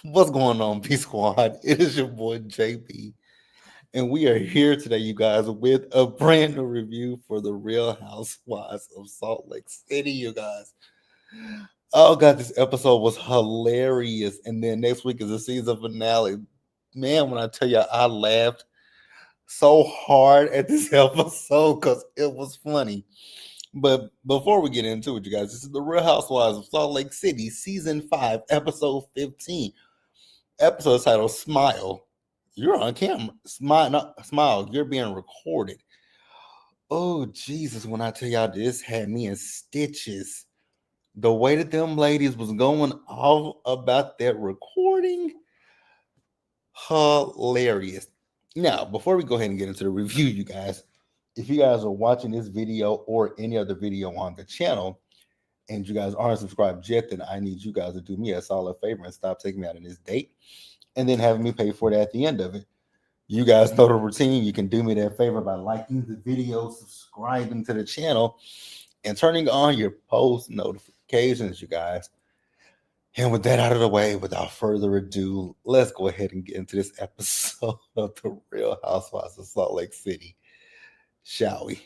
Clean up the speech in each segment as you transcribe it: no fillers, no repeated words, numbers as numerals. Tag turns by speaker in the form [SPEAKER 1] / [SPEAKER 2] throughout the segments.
[SPEAKER 1] What's going on, P Squad? It is your boy JB, and we are here today, you guys, with a brand new review for the Real Housewives of Salt Lake City, you guys. Oh god, this episode was hilarious, and then next week is the season finale. Man, when I tell you, I laughed so hard at this episode because it was funny. But before we get into it, you guys, this is the Real Housewives of Salt Lake City, season 5, episode 15. Episode title Smile. You're on camera. Smile, not smile. You're being recorded. Oh Jesus! When I tell y'all this had me in stitches. The way that them ladies was going off about that recording, hilarious. Now, before we go ahead and get into the review, you guys, if you guys are watching this video or any other video on the channel, and you guys aren't subscribed yet, then I need you guys to do me a solid favor and stop taking me out on this date and then having me pay for it at the end of it. You guys know the routine. You can do me that favor by liking the video, subscribing to the channel, and turning on your post notifications, you guys. And with that out of the way, without further ado, let's go ahead and get into this episode of The Real Housewives of Salt Lake City, shall we?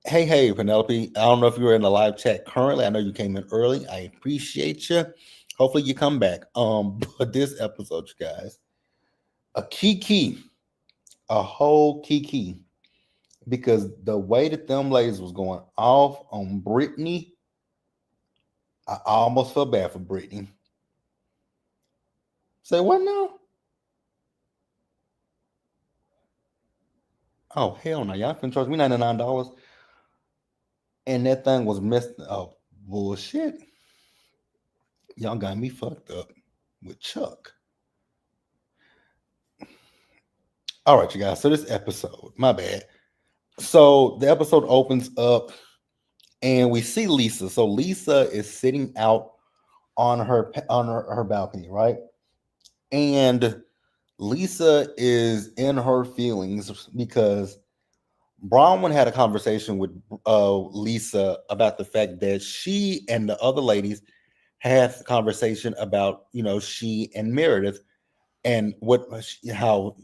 [SPEAKER 1] Hey, Penelope. I don't know if you were in the live chat currently. I know you came in early. I appreciate you. Hopefully you come back. But this episode, you guys, a key, a whole key, because the way that them ladies was going off on Brittany, I almost felt bad for Brittany. Say what now? Oh hell no! Y'all finna charge me $99, and that thing was messed up. Bullshit! Y'all got me fucked up with Chuck. All right, you guys. So this episode, my bad. So the episode opens up, and we see Lisa. So Lisa is sitting out on her balcony, right? And Lisa is in her feelings because Bronwyn had a conversation with Lisa about the fact that she and the other ladies had a conversation about, she and Meredith and how,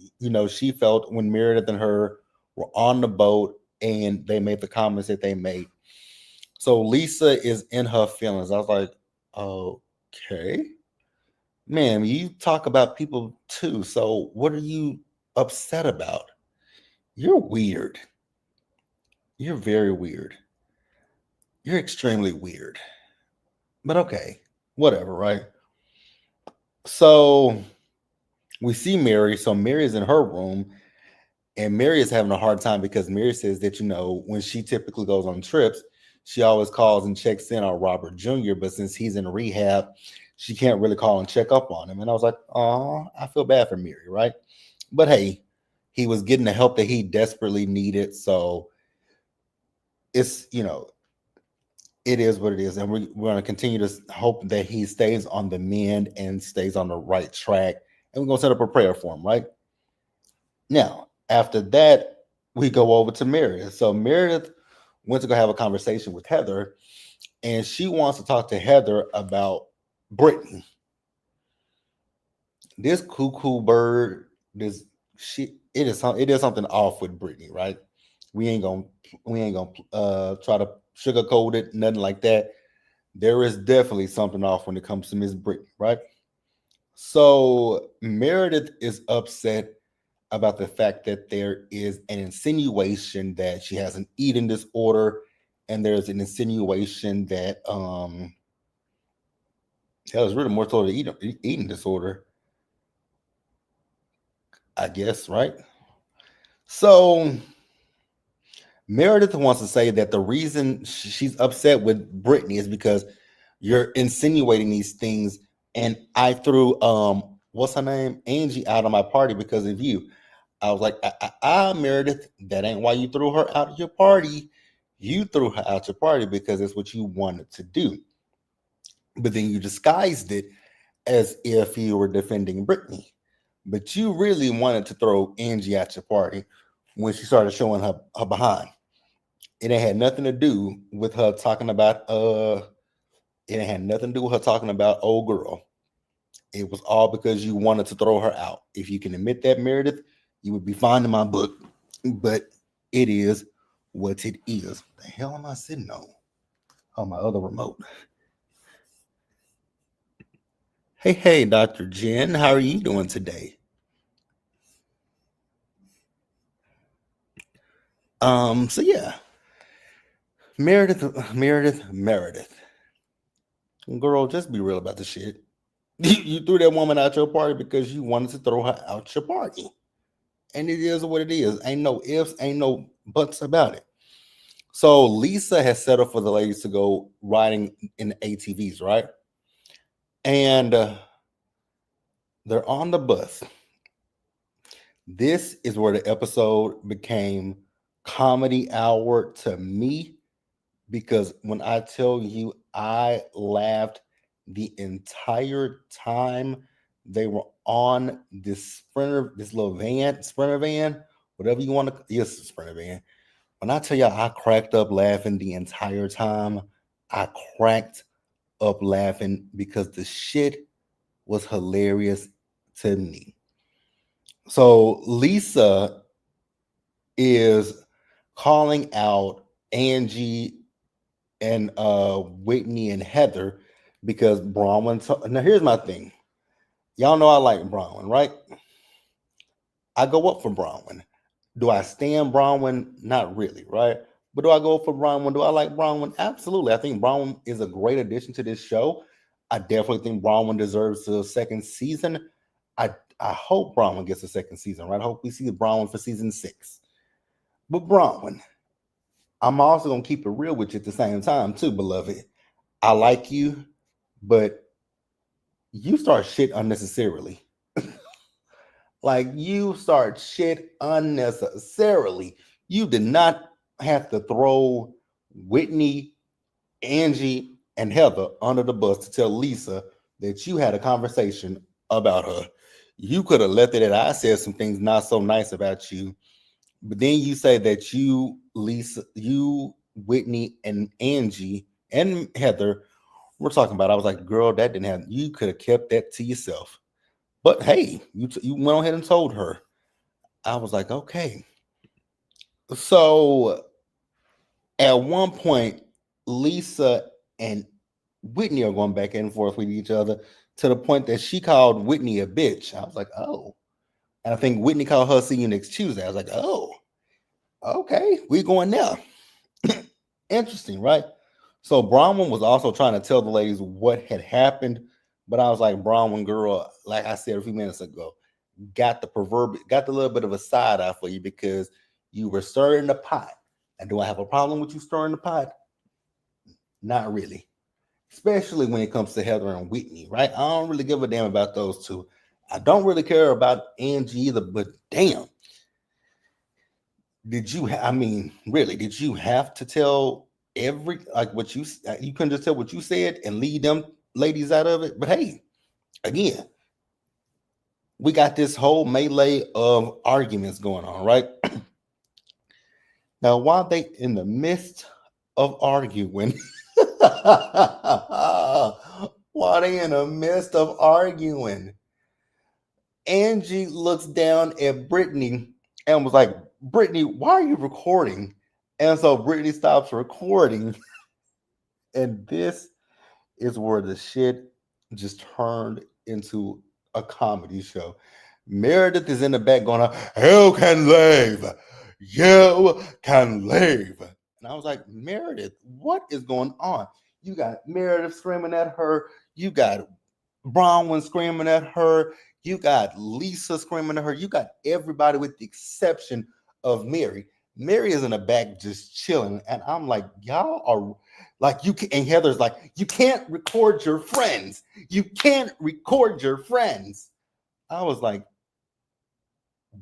[SPEAKER 1] she felt when Meredith and her were on the boat and they made the comments that they made. So Lisa is in her feelings. I was like, okay. Man, you talk about people too. So what are you upset about? You're weird. You're very weird. You're extremely weird. But okay, whatever, right? So we see Mary. So Mary is in her room, and Mary is having a hard time because Mary says that, when she typically goes on trips, she always calls and checks in on Robert Jr., but since he's in rehab, she can't really call and check up on him. And I was like, oh, I feel bad for Mary, right? But hey, he was getting the help that he desperately needed. So it's, it is what it is. And we're going to continue to hope that he stays on the mend and stays on the right track. And we're going to set up a prayer for him, right? Now, after that, we go over to Meredith. So Meredith went to go have a conversation with Heather, and she wants to talk to Heather about Brittany. This cuckoo bird, it is something off with Brittany, right? We ain't gonna try to sugarcoat it, nothing like that. There is definitely something off when it comes to Miss Brittany, right? So Meredith is upset about the fact that there is an insinuation that she has an eating disorder, and there's an insinuation that hell, it's really more so the eating disorder, I guess, right? So Meredith wants to say that the reason she's upset with Brittany is because you're insinuating these things, and I threw what's her name, Angie, out of my party because of you. I was like, Meredith, that ain't why you threw her out of your party. You threw her out your party because it's what you wanted to do. But then you disguised it as if you were defending Brittany. But you really wanted to throw Angie at your party when she started showing her behind. It ain't had nothing to do with her talking about it had nothing to do with her talking about old girl. It was all because you wanted to throw her out. If you can admit that, Meredith, you would be fine in my book. But it is what it is. The hell am I sitting on? On my other remote. Hey, Dr. Jen, how are you doing today? So yeah, Meredith. Girl, just be real about the shit. You threw that woman out your party because you wanted to throw her out your party. And it is what it is. Ain't no ifs, ain't no buts about it. So Lisa has settled for the ladies to go riding in ATVs, right? And they're on the bus. This is where the episode became comedy hour to me, because when I tell you I laughed the entire time they were on this little sprinter van, whatever you want to, yes, sprinter van. When I tell y'all I cracked up laughing the entire time, I cracked up laughing because the shit was hilarious to me. So Lisa is calling out Angie and Whitney and Heather because Bronwyn. Now here's my thing. Y'all know I like Bronwyn, right? I go up for Bronwyn. Do I stand Bronwyn? Not really, right? But do I go for Bronwyn? Do I like Bronwyn? Absolutely. I think Bronwyn is a great addition to this show. I definitely think Bronwyn deserves a second season. I hope Bronwyn gets a second season, right? I hope we see Bronwyn for season 6. But Bronwyn, I'm also gonna keep it real with you at the same time, too, beloved. I like you, but you start shit unnecessarily. Like, you start shit unnecessarily. You did not have to throw Whitney, Angie, and Heather under the bus to tell Lisa that you had a conversation about her. You could have left it at I said some things not so nice about you, but then you say that Whitney, and Angie and Heather we're talking about. I was like, girl, that didn't happen. You could have kept that to yourself. But hey, you went ahead and told her. I was like, okay. So at one point, Lisa and Whitney are going back and forth with each other to the point that she called Whitney a bitch. I was like, oh. And I think Whitney called her see you next Tuesday. I was like, oh, okay, we're going now. Interesting, right? So Bronwyn was also trying to tell the ladies what had happened, but I was like, Bronwyn, girl, like I said a few minutes ago, got the little bit of a side eye for you because you were stirring the pot. And do I have a problem with you stirring the pot? Not really. Especially when it comes to Heather and Whitney, right? I don't really give a damn about those two. I don't really care about Angie either, but damn, I mean, really, did you have to tell what you couldn't just tell what you said and leave them ladies out of it? But hey, again, we got this whole melee of arguments going on, right? Now, while they in the midst of arguing, while they in the midst of arguing, Angie looks down at Brittany and was like, Brittany, why are you recording? And so Brittany stops recording. And this is where the shit just turned into a comedy show. Meredith is in the back going, "You can leave. You can leave." And I was like, Meredith, what is going on? You got Meredith screaming at her. You got Bronwyn screaming at her. You got Lisa screaming at her. You got everybody with the exception of Mary. Mary is in the back just chilling. And I'm like, y'all are like, you can, and Heather's like, you can't record your friends. You can't record your friends. I was like,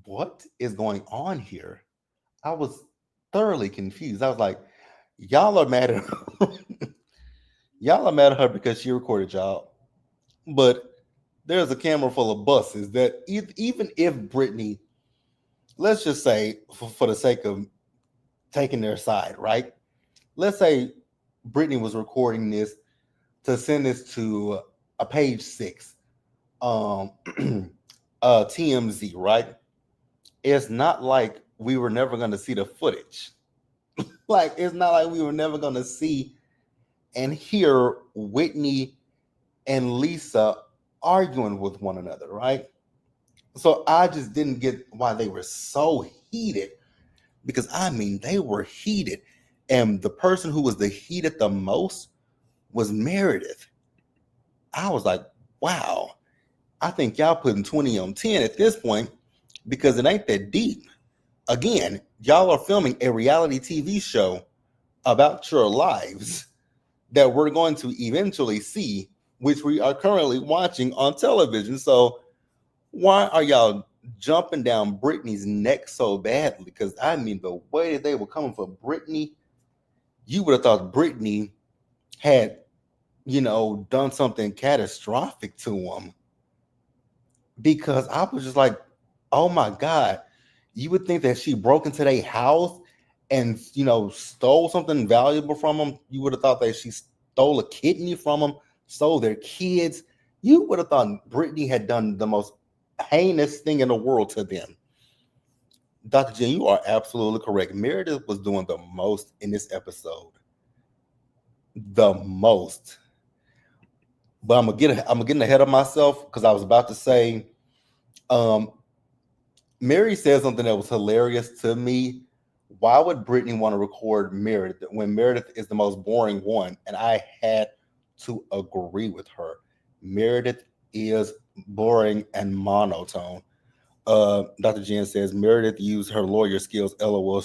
[SPEAKER 1] what is going on here? I was thoroughly confused. I was like, y'all are mad at her. Y'all are mad at her because she recorded y'all. But there's a camera full of buses that even if Brittany, let's just say for the sake of taking their side, right? Let's say Brittany was recording this to send this to a page 6 um TMZ, right? It's not like we were never going to see the footage. Like, it's not like we were never going to see and hear Whitney and Lisa arguing with one another, right? So I just didn't get why they were so heated, because I mean, they were heated. And the person who was the heated the most was Meredith. I was like, wow, I think y'all putting 20 on 10 at this point, because it ain't that deep. Again, y'all are filming a reality TV show about your lives that we're going to eventually see, which we are currently watching on television. So why are y'all jumping down Britney's neck so badly? Because I mean, the way that they were coming for Britney, you would have thought Britney had, done something catastrophic to them. Because I was just like, oh my God, you would think that she broke into their house and, stole something valuable from them. You would have thought that she stole a kidney from them, stole their kids. You would have thought Britney had done the most heinous thing in the world to them. Dr. Jen, you are absolutely correct. Meredith was doing the most in this episode. The most. But I'm getting ahead of myself, because I was about to say, Mary said something that was hilarious to me. Why would Brittany want to record Meredith when Meredith is the most boring one? And I had to agree with her. Meredith is boring and monotone. Dr. Jen says Meredith used her lawyer skills. LOL.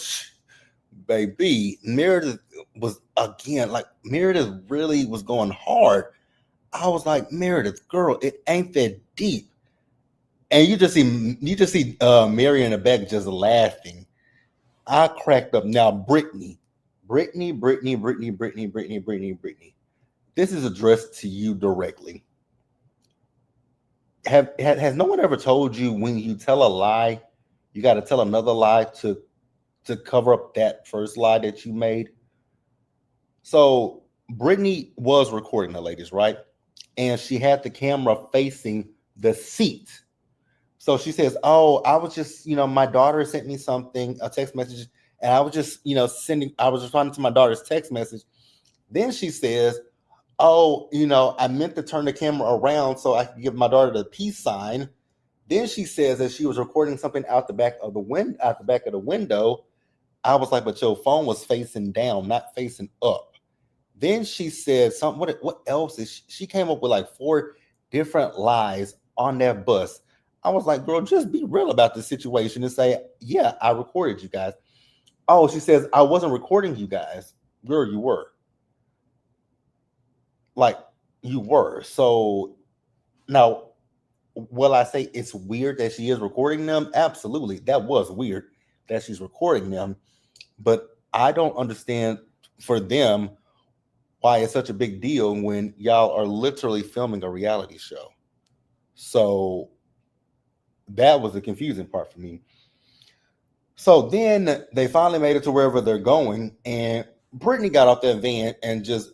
[SPEAKER 1] Baby, Meredith was, again, like, Meredith really was going hard. I was like, Meredith, girl, it ain't that deep. And you just see Mary in the back just laughing. I cracked up. Now, Brittany. This is addressed to you directly. Has no one ever told you, when you tell a lie, you got to tell another lie to cover up that first lie that you made? So Brittany was recording the ladies, right? And she had the camera facing the seat. So she says, "Oh, I was just, my daughter sent me something, a text message, and I was just, I was responding to my daughter's text message." Then she says, "Oh, I meant to turn the camera around so I could give my daughter the peace sign." Then she says that she was recording something out the back of the window. I was like, "But your phone was facing down, not facing up." Then she said something. What else is she came up with like 4 different lies on that bus. I was like, girl, just be real about the situation and say, yeah, I recorded you guys. Oh, she says, I wasn't recording you guys. Girl, you were. Like, you were. So now, will I say it's weird that she is recording them? Absolutely. That was weird that she's recording them. But I don't understand, for them, why it's such a big deal when y'all are literally filming a reality show. So that was the confusing part for me. So then they finally made it to wherever they're going, and Brittany got off that van and just.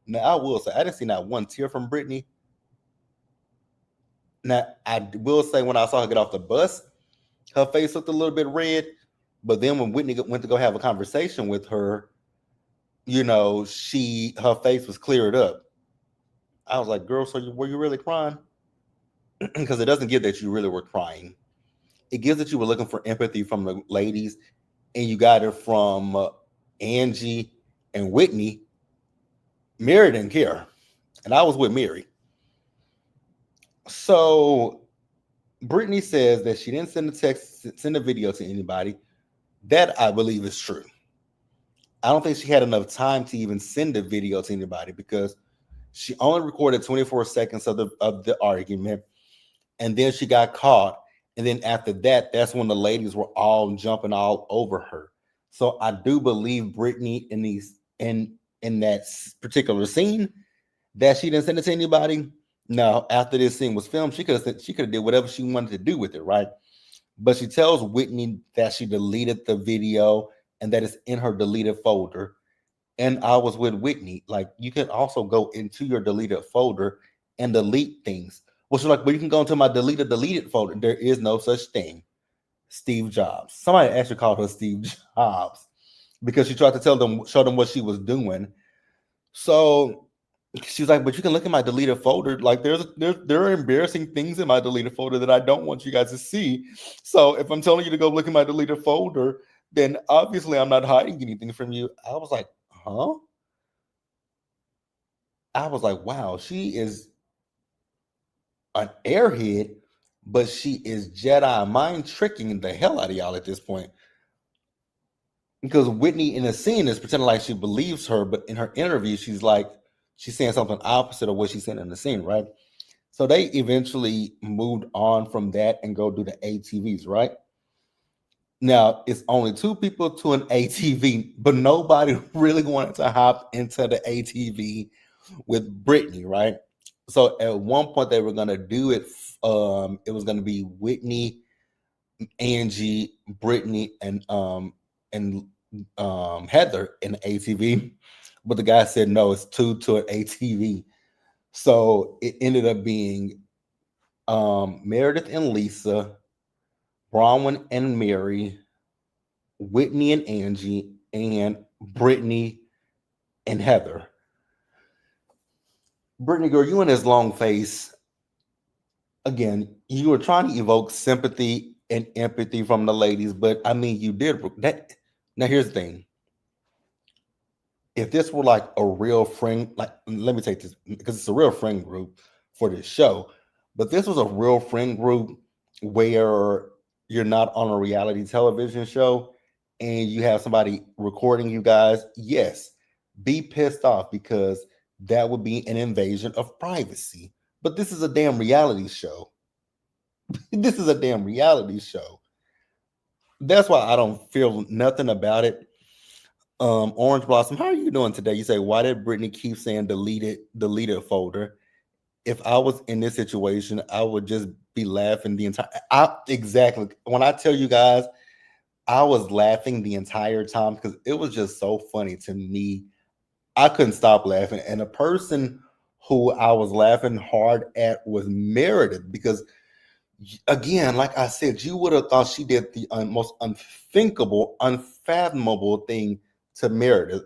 [SPEAKER 1] Now, I will say, I didn't see not one tear from Brittany. Now, I will say, when I saw her get off the bus, her face looked a little bit red. But then when Whitney went to go have a conversation with her, her face was cleared up. I was like, girl, so were you really crying? Because it doesn't give that you really were crying. It gives that you were looking for empathy from the ladies, and you got it from Angie and Whitney. Mary didn't care, and I was with Mary. So Brittany says that she didn't send a video to anybody. That, I believe, is true. I don't think she had enough time to even send a video to anybody, because she only recorded 24 seconds of the argument, and then she got caught. And then after that, that's when the ladies were all jumping all over her. So I do believe Brittany in that particular scene that she didn't send it to anybody. Now, after this scene was filmed, she could have did whatever she wanted to do with it, right? But she tells Whitney that she deleted the video and that it's in her deleted folder. And I was with Whitney. Like, you can also go into your deleted folder and delete things. Well, she's like, well, you can go into my deleted folder. There is no such thing. Steve Jobs. Somebody actually called her Steve Jobs because she tried to show them what she was doing. So she was like, but you can look at my deleted folder. Like there are embarrassing things in my deleted folder that I don't want you guys to see. So if I'm telling you to go look at my deleted folder, then obviously I'm not hiding anything from you. I was like, huh? I was like, wow, she is an airhead, but she is Jedi mind tricking the hell out of y'all at this point. Because Whitney in the scene is pretending like she believes her, but in her interview, she's saying something opposite of what she's saying in the scene, right? So they eventually moved on from that and go do the ATVs, right? Now it's only two people to an ATV, but nobody really wanted to hop into the ATV with Brittany, right? So at one point they were gonna do it. It was gonna be Whitney, Angie, Brittany, and Heather in the ATV, but the guy said no, it's two to an ATV. So it ended up being Meredith and Lisa, Bronwyn and Mary, Whitney and Angie, and Brittany and Heather. Brittany, girl, you and this long face. Again, you were trying to evoke sympathy and empathy from the ladies, but I mean, you did that. Now, here's the thing: if this were like a real friend, like let me take this because it's a real friend group for this show, but this was a real friend group where you're not on a reality television show and you have somebody recording you guys, yes, be pissed off because that would be an invasion of privacy. But this is a damn reality show. This is a damn reality show. That's why I don't feel nothing about it. Orange Blossom, how are you doing today? You say, why did Brittany keep saying deleted folder? If I was in this situation, I would just be laughing the entire. Exactly. When I tell you guys, I was laughing the entire time because it was just so funny to me. I couldn't stop laughing, and the person who I was laughing hard at was Meredith because again, like I said, you would have thought she did the most unthinkable, unfathomable thing to Meredith,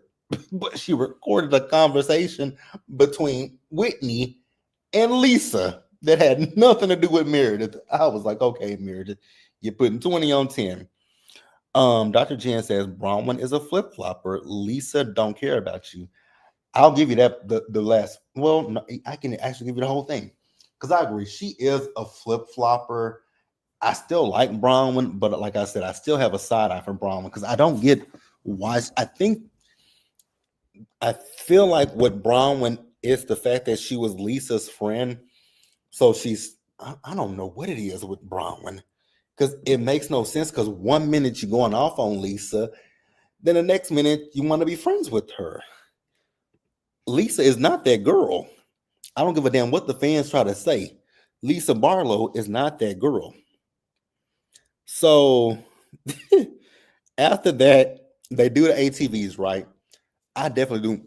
[SPEAKER 1] but she recorded a conversation between Whitney and Lisa that had nothing to do with Meredith. I was like, okay, Meredith, you're putting 20 on 10. Dr. Jen says Bronwyn is a flip flopper. Lisa don't care about you. I'll give you that the last. Well, no, I can actually give you the whole thing because I agree. She is a flip flopper. I still like Bronwyn, but like I said, I still have a side eye for Bronwyn because I don't get why. I feel like what Bronwyn is the fact that she was Lisa's friend. So I don't know what it is with Bronwyn because it makes no sense because one minute you're going off on Lisa, then the next minute you want to be friends with her. Lisa is not that girl. I don't give a damn what the fans try to say. Lisa Barlow is not that girl. So after that, they do the ATVs, right? I definitely do.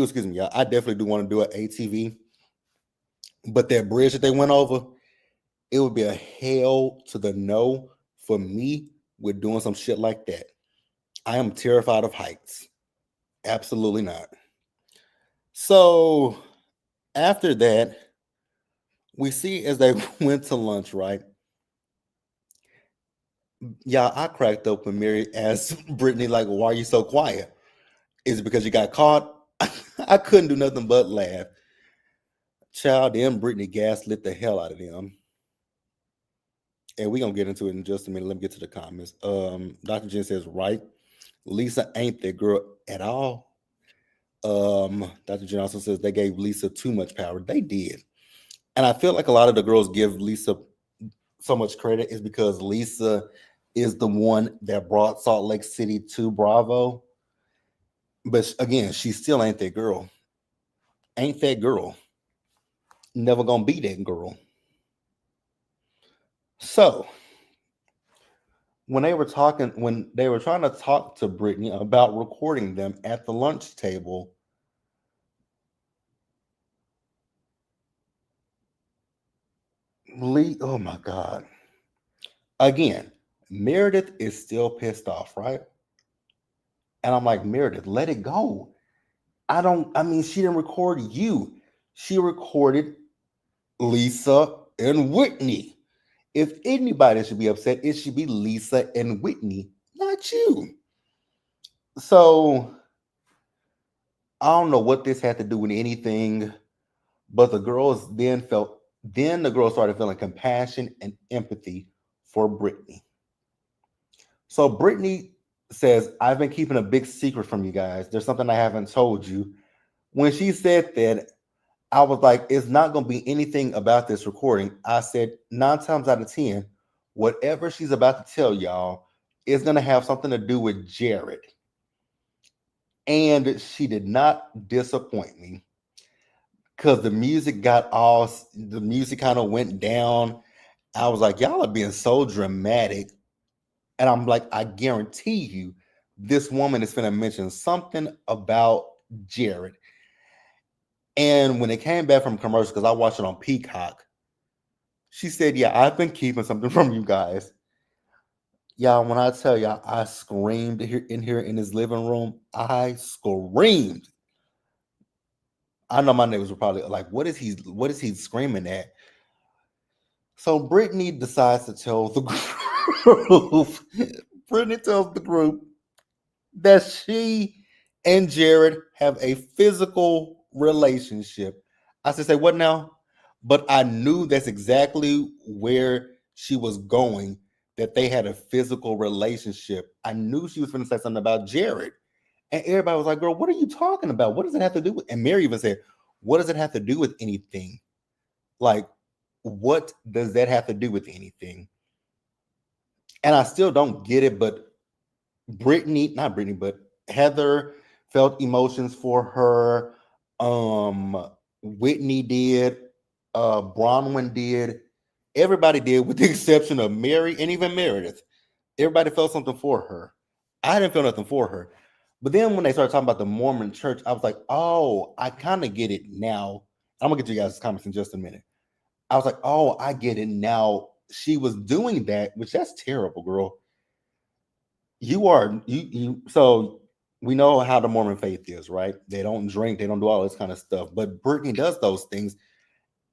[SPEAKER 1] Excuse me, y'all. I definitely do want to do an ATV. But that bridge that they went over, it would be a hell to the no for me with doing some shit like that. I am terrified of heights. Absolutely not. So after that, we see as they went to lunch, right? Yeah, I cracked up when Mary asked Brittany, like, why are you so quiet? Is it because you got caught? I couldn't do nothing but laugh. Child, them Brittany gaslit the hell out of them. And we're gonna get into it in just a minute. Let me get to the comments. Dr. Jen says, right. Lisa ain't that girl at all. Dr. Jen also says they gave Lisa too much power. They did. And I feel like a lot of the girls give Lisa so much credit is because Lisa is the one that brought Salt Lake City to Bravo. But again, she still ain't that girl. Ain't that girl. Never gonna be that girl. So when they were trying to talk to Brittany about recording them at the lunch table, Lee, oh my God. Again, Meredith is still pissed off, right? And I'm like, Meredith, let it go. I mean, she didn't record you. She recorded Lisa and Whitney. If anybody should be upset, it should be Lisa and Whitney, not you. So I don't know what this had to do with anything, but then the girls started feeling compassion and empathy for Brittany. So Brittany says, I've been keeping a big secret from you guys. There's something I haven't told you. When she said that, I was like, it's not going to be anything about this recording. I said, 9 times out of 10, whatever she's about to tell y'all is going to have something to do with Jared. And she did not disappoint me because the music kind of went down. I was like, y'all are being so dramatic. And I'm like, I guarantee you, this woman is going to mention something about Jared. And when it came back from commercial, because I watched it on Peacock, she said, yeah, I've been keeping something from you guys. Y'all, when I tell y'all, I screamed here in his living room. I screamed. I know my neighbors were probably like, what is he screaming at? So Brittany decides to tell the group. Brittany tells the group that she and Jared have a physical relationship. I said, say what now? But I knew that's exactly where she was going, that they had a physical relationship. I knew she was going to say something about Jared. And everybody was like, girl, what are you talking about? What does it have to do with? And Mary even said, what does it have to do with anything? Like, what does that have to do with anything? And I still don't get it, but not Brittany, but Heather felt emotions for her. Whitney did. Bronwyn did. Everybody did, with the exception of Mary and even Meredith. Everybody felt something for her. I didn't feel nothing for her. But then when they started talking about the Mormon church, I was like, oh, I kind of get it now. I'm going to get you guys' comments in just a minute. I was like, oh, I get it now. She was doing that, which that's terrible, girl. So we know how the Mormon faith is, right? They don't drink, they don't do all this kind of stuff. But Brittany does those things.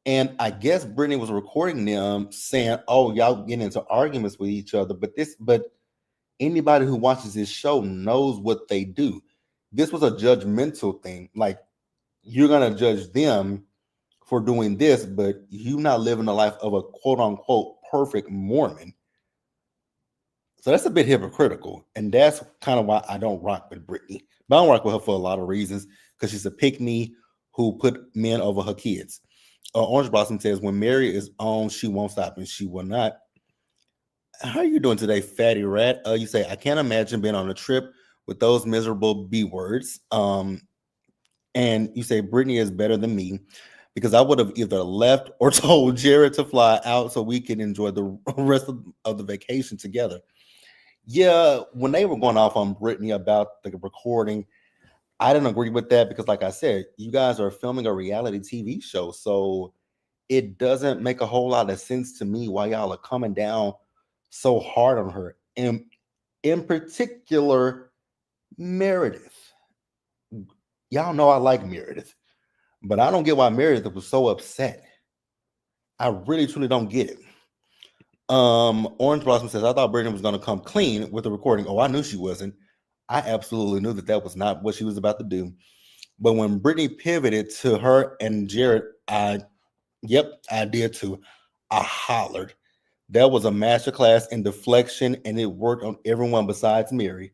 [SPEAKER 1] And I guess Brittany was recording them saying, oh, y'all getting into arguments with each other. But anybody who watches this show knows what they do. This was a judgmental thing. Like, you're gonna judge them for doing this, but you not living the life of a quote unquote perfect Mormon. So that's a bit hypocritical. And that's kind of why I don't rock with Brittany. But I don't rock with her for a lot of reasons, because she's a pick me who put men over her kids. Orange Blossom says, when Mary is on, she won't stop and she will not. How are you doing today, fatty rat? You say, I can't imagine being on a trip with those miserable B words. And you say, Brittany is better than me because I would have either left or told Jared to fly out so we can enjoy the rest of the vacation together. Yeah, when they were going off on Brittany about the recording, I didn't agree with that because, like I said, you guys are filming a reality TV show. So it doesn't make a whole lot of sense to me why y'all are coming down so hard on her. And in particular, Meredith. Y'all know I like Meredith, but I don't get why Meredith was so upset. I really truly don't get it. Orange Blossom says, I thought Brittany was going to come clean with the recording. Oh, I knew she wasn't. I absolutely knew that was not what she was about to do. But when Brittany pivoted to her and Jared, I did too. I hollered. That was a masterclass in deflection, and it worked on everyone besides Mary.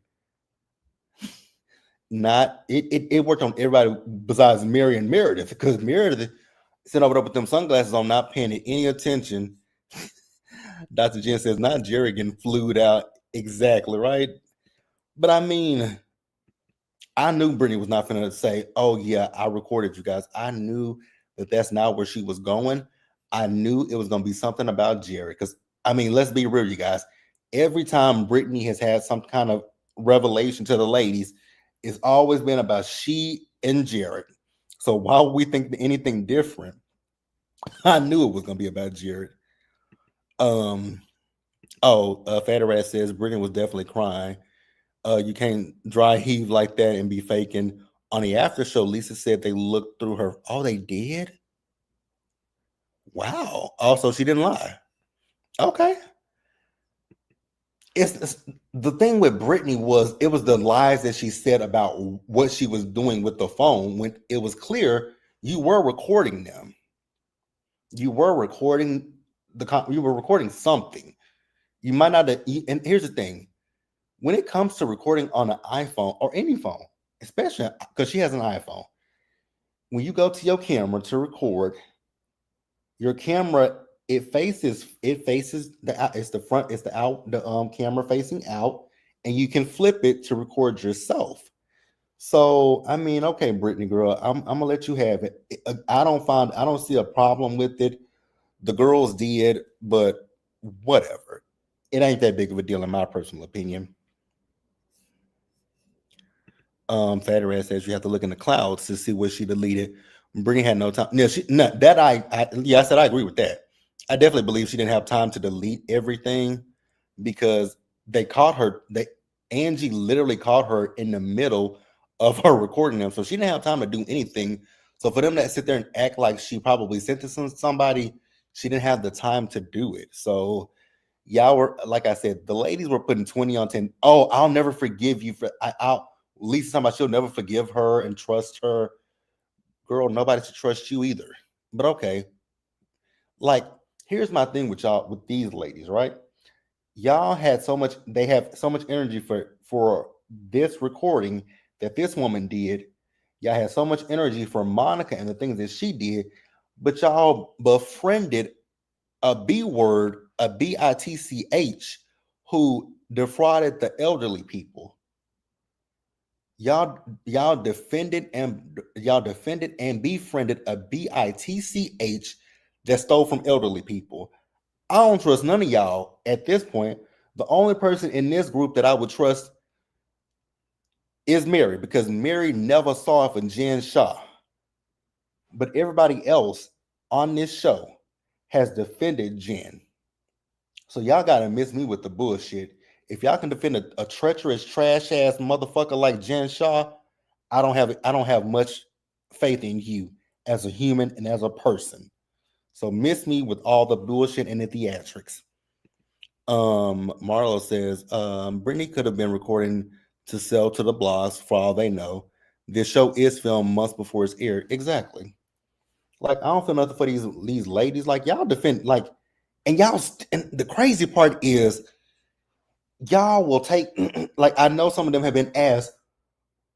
[SPEAKER 1] It worked on everybody besides Mary and Meredith, because Meredith sitting over there with them sunglasses on, not paying any attention. Dr. Jen says, not Jerry getting flued out. Exactly, right? But I mean, I knew Brittany was not going to say, oh, yeah, I recorded you guys. I knew that that's not where she was going. I knew it was going to be something about Jerry. Because, I mean, let's be real, you guys. Every time Brittany has had some kind of revelation to the ladies, it's always been about she and Jared. So while we think anything different, I knew it was going to be about Jared. Um. Fatter Rat says Brittany was definitely crying. You can't dry heave like that and be faking. On the after show, Lisa said they looked through her. Oh, they did? Wow. Also, she didn't lie. Okay. It's the thing with Brittany was it was the lies that she said about what she was doing with the phone when it was clear you were recording them. You were recording you were recording something. You might not have, and here's the thing. When it comes to recording on an iPhone or any phone, especially because she has an iPhone, when you go to your camera to record, your camera it faces it's the front, it's the out the camera facing out, and you can flip it to record yourself. So I mean, okay, Brittany girl, I'm gonna let you have it. I don't see a problem with it. The girls did, but whatever. It ain't that big of a deal in my personal opinion. Fatter ass says you have to look in the clouds to see what she deleted. Brittany had no time. No, that I said I agree with that. I definitely believe she didn't have time to delete everything because they caught her. Angie literally caught her in the middle of her recording them, so she didn't have time to do anything. So for them to sit there and act like she probably sent this to somebody, she didn't have the time to do it. So y'all were, like I said, the ladies were putting 20 on 10. Oh, I'll never forgive you for I'll Lisa talking about she'll never forgive her and trust her. Girl, nobody should trust you either. But okay, like here's my thing with y'all with these ladies, right? Y'all had so much, they have so much energy for this recording that this woman did. Y'all had so much energy for Monica and the things that she did, but y'all befriended a B word, a BITCH, who defrauded the elderly people. Y'all defended and befriended a BITCH that stole from elderly people. I don't trust none of y'all at this point. The only person in this group that I would trust is Mary because Mary never saw it for Jen Shaw. But everybody else on this show has defended Jen. So y'all gotta miss me with the bullshit. If y'all can defend a treacherous, trash ass motherfucker like Jen Shaw, I don't have much faith in you as a human and as a person. So miss me with all the bullshit and the theatrics. Marlo says, Brittany could have been recording to sell to the blogs for all they know. This show is filmed months before it's aired. Exactly. Like I don't feel nothing for these ladies. Like y'all defend like, and the crazy part is y'all will take like I know some of them have been asked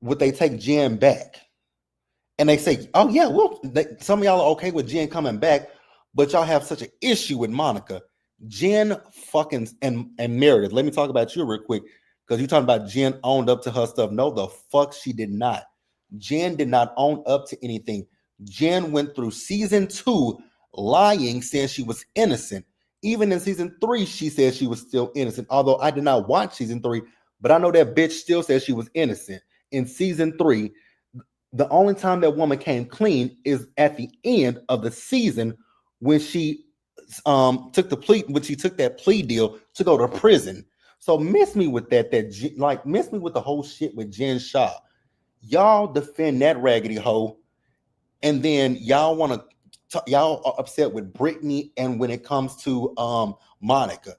[SPEAKER 1] would they take Jen back, and they say, oh yeah, well some of y'all are okay with Jen coming back, but y'all have such an issue with Monica. Jen fucking and Meredith. Let me talk about you real quick because you talking about Jen owned up to her stuff. No, the fuck she did not. Jen did not own up to anything. Jen went through season 2 lying, saying she was innocent. Even in season 3, she said she was still innocent. Although I did not watch season 3, but I know that bitch still says she was innocent. In season 3, the only time that woman came clean is at the end of the season when she took the plea, when she took that plea deal to go to prison. So miss me with that miss me with the whole shit with Jen Shaw. Y'all defend that raggedy hoe, and then y'all are upset with Brittany, and when it comes to Monica,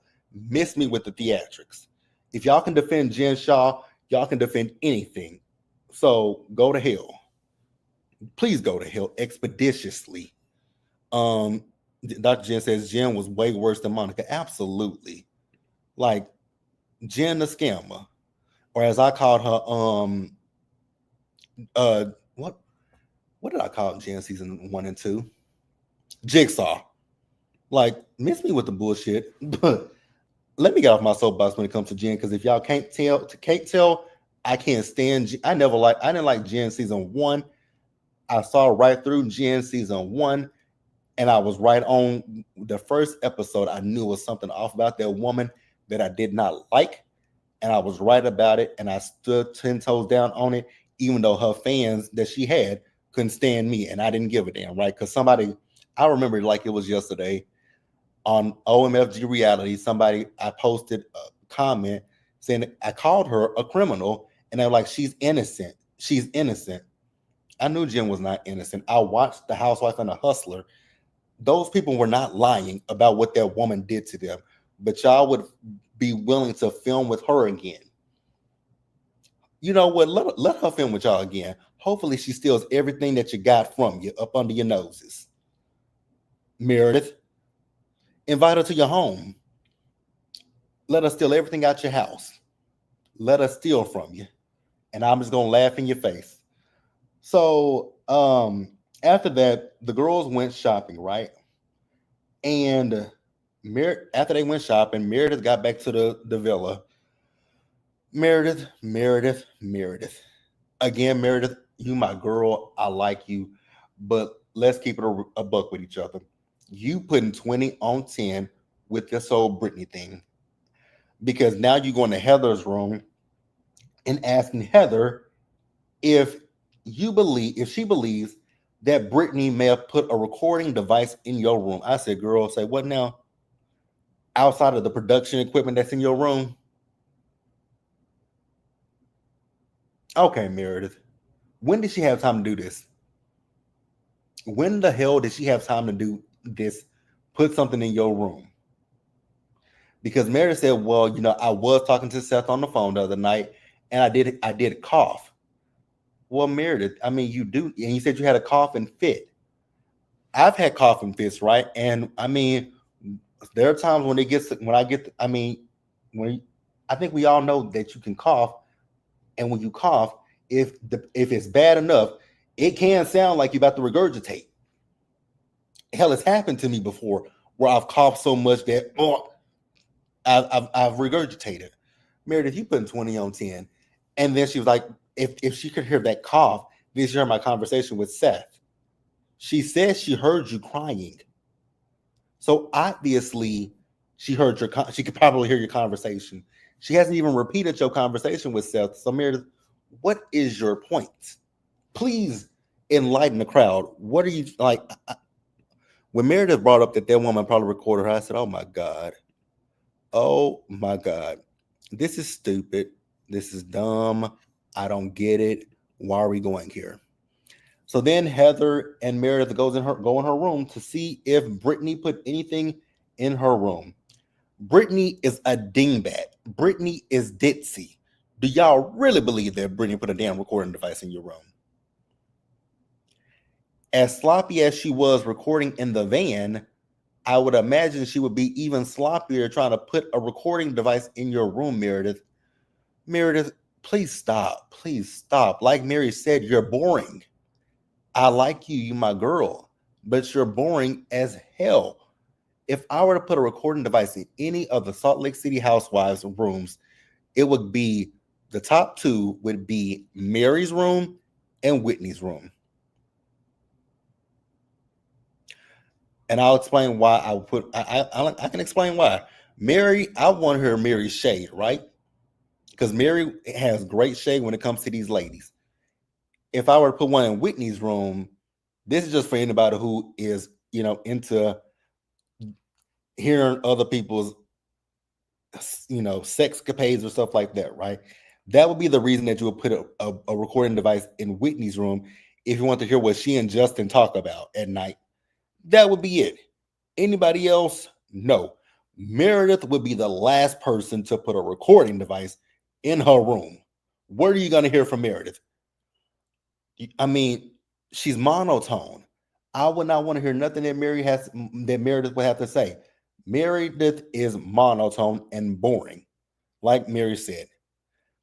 [SPEAKER 1] miss me with the theatrics. If y'all can defend Jen Shaw, y'all can defend anything. So go to hell. Please go to hell expeditiously. Um, Dr. Jen says Jen was way worse than Monica. Absolutely. Like Jen the scammer, or as I called her, uh, what what did I call Jen season 1 and 2? Jigsaw. Like, miss me with the bullshit, but let me get off my soapbox when it comes to Jen. Because if y'all can't tell, I can't stand. I didn't like Jen season 1. I saw right through Jen season 1, and I was right on the first episode. I knew it was something off about that woman that I did not like, and I was right about it. And I stood 10 toes down on it, even though her fans that she had couldn't stand me, and I didn't give a damn, right? Because I remember it like it was yesterday. on OMFG Reality, I posted a comment saying I called her a criminal, and they're like, she's innocent. She's innocent. I knew Jen was not innocent. I watched The Housewife and The Hustler. Those people were not lying about what that woman did to them, but y'all would be willing to film with her again. You know what? Let her film with y'all again. Hopefully, she steals everything that you got from you up under your noses. Meredith, invite her to your home. Let her steal everything out your house. Let her steal from you. And I'm just gonna laugh in your face. So after that, the girls went shopping, right? And after they went shopping, Meredith got back to the villa. Meredith. Again, Meredith, you my girl. I like you. But let's keep it a buck with each other. You putting 20 on 10 with this whole Brittany thing. Because now you're going to Heather's room and asking Heather if if she believes that Brittany may have put a recording device in your room. I said, girl, say what now? Outside of the production equipment that's in your room? Okay, Meredith. When did she have time to do this? When the hell did she have time to do this? Put something in your room. Because Meredith said, well, I was talking to Seth on the phone the other night and I did cough. Well, Meredith, I mean, you do, and you said you had a cough and fit. I've had cough and fits, right? And I mean, there are times when I think we all know that you can cough, and when you cough, if it's bad enough, it can sound like you're about to regurgitate. Hell, it's happened to me before where I've coughed so much that I've regurgitated. Meredith, you putting 20 on 10. And then she was like, if she could hear that cough, then she heard my conversation with Seth. She says she heard you crying. So obviously she could probably hear your conversation. She hasn't even repeated your conversation with Seth. So Meredith, what is your point? Please enlighten the crowd. What are you like? When Meredith brought up that woman probably recorded her, I said, oh my God. Oh my God. This is stupid. This is dumb. I don't get it. Why are we going here? So then Heather and Meredith go in her room to see if Brittany put anything in her room. Brittany is a dingbat. Brittany is ditzy. Do y'all really believe that Brittany put a damn recording device in your room? As sloppy as she was recording in the van, I would imagine she would be even sloppier trying to put a recording device in your room, Meredith. Meredith, please stop. Please stop. Like Mary said, you're boring. I like you, you my girl, but you're boring as hell. If I were to put a recording device in any of the Salt Lake City Housewives rooms, it would be the top two would be Mary's room and Whitney's room. And I'll explain why I would put. I can explain why. Mary, I want her Mary's shade, right? Because Mary has great shade when it comes to these ladies. If I were to put one in Whitney's room, this is just for anybody who is, into hearing other people's, sexcapades or stuff like that, right? That would be the reason that you would put a recording device in Whitney's room if you want to hear what she and Justin talk about at night. That would be it. Anybody else? No. Meredith would be the last person to put a recording device in her room. What are you going to hear from Meredith? I mean, she's monotone. I would not want to hear nothing that Meredith would have to say. Meredith is monotone and boring, like Mary said.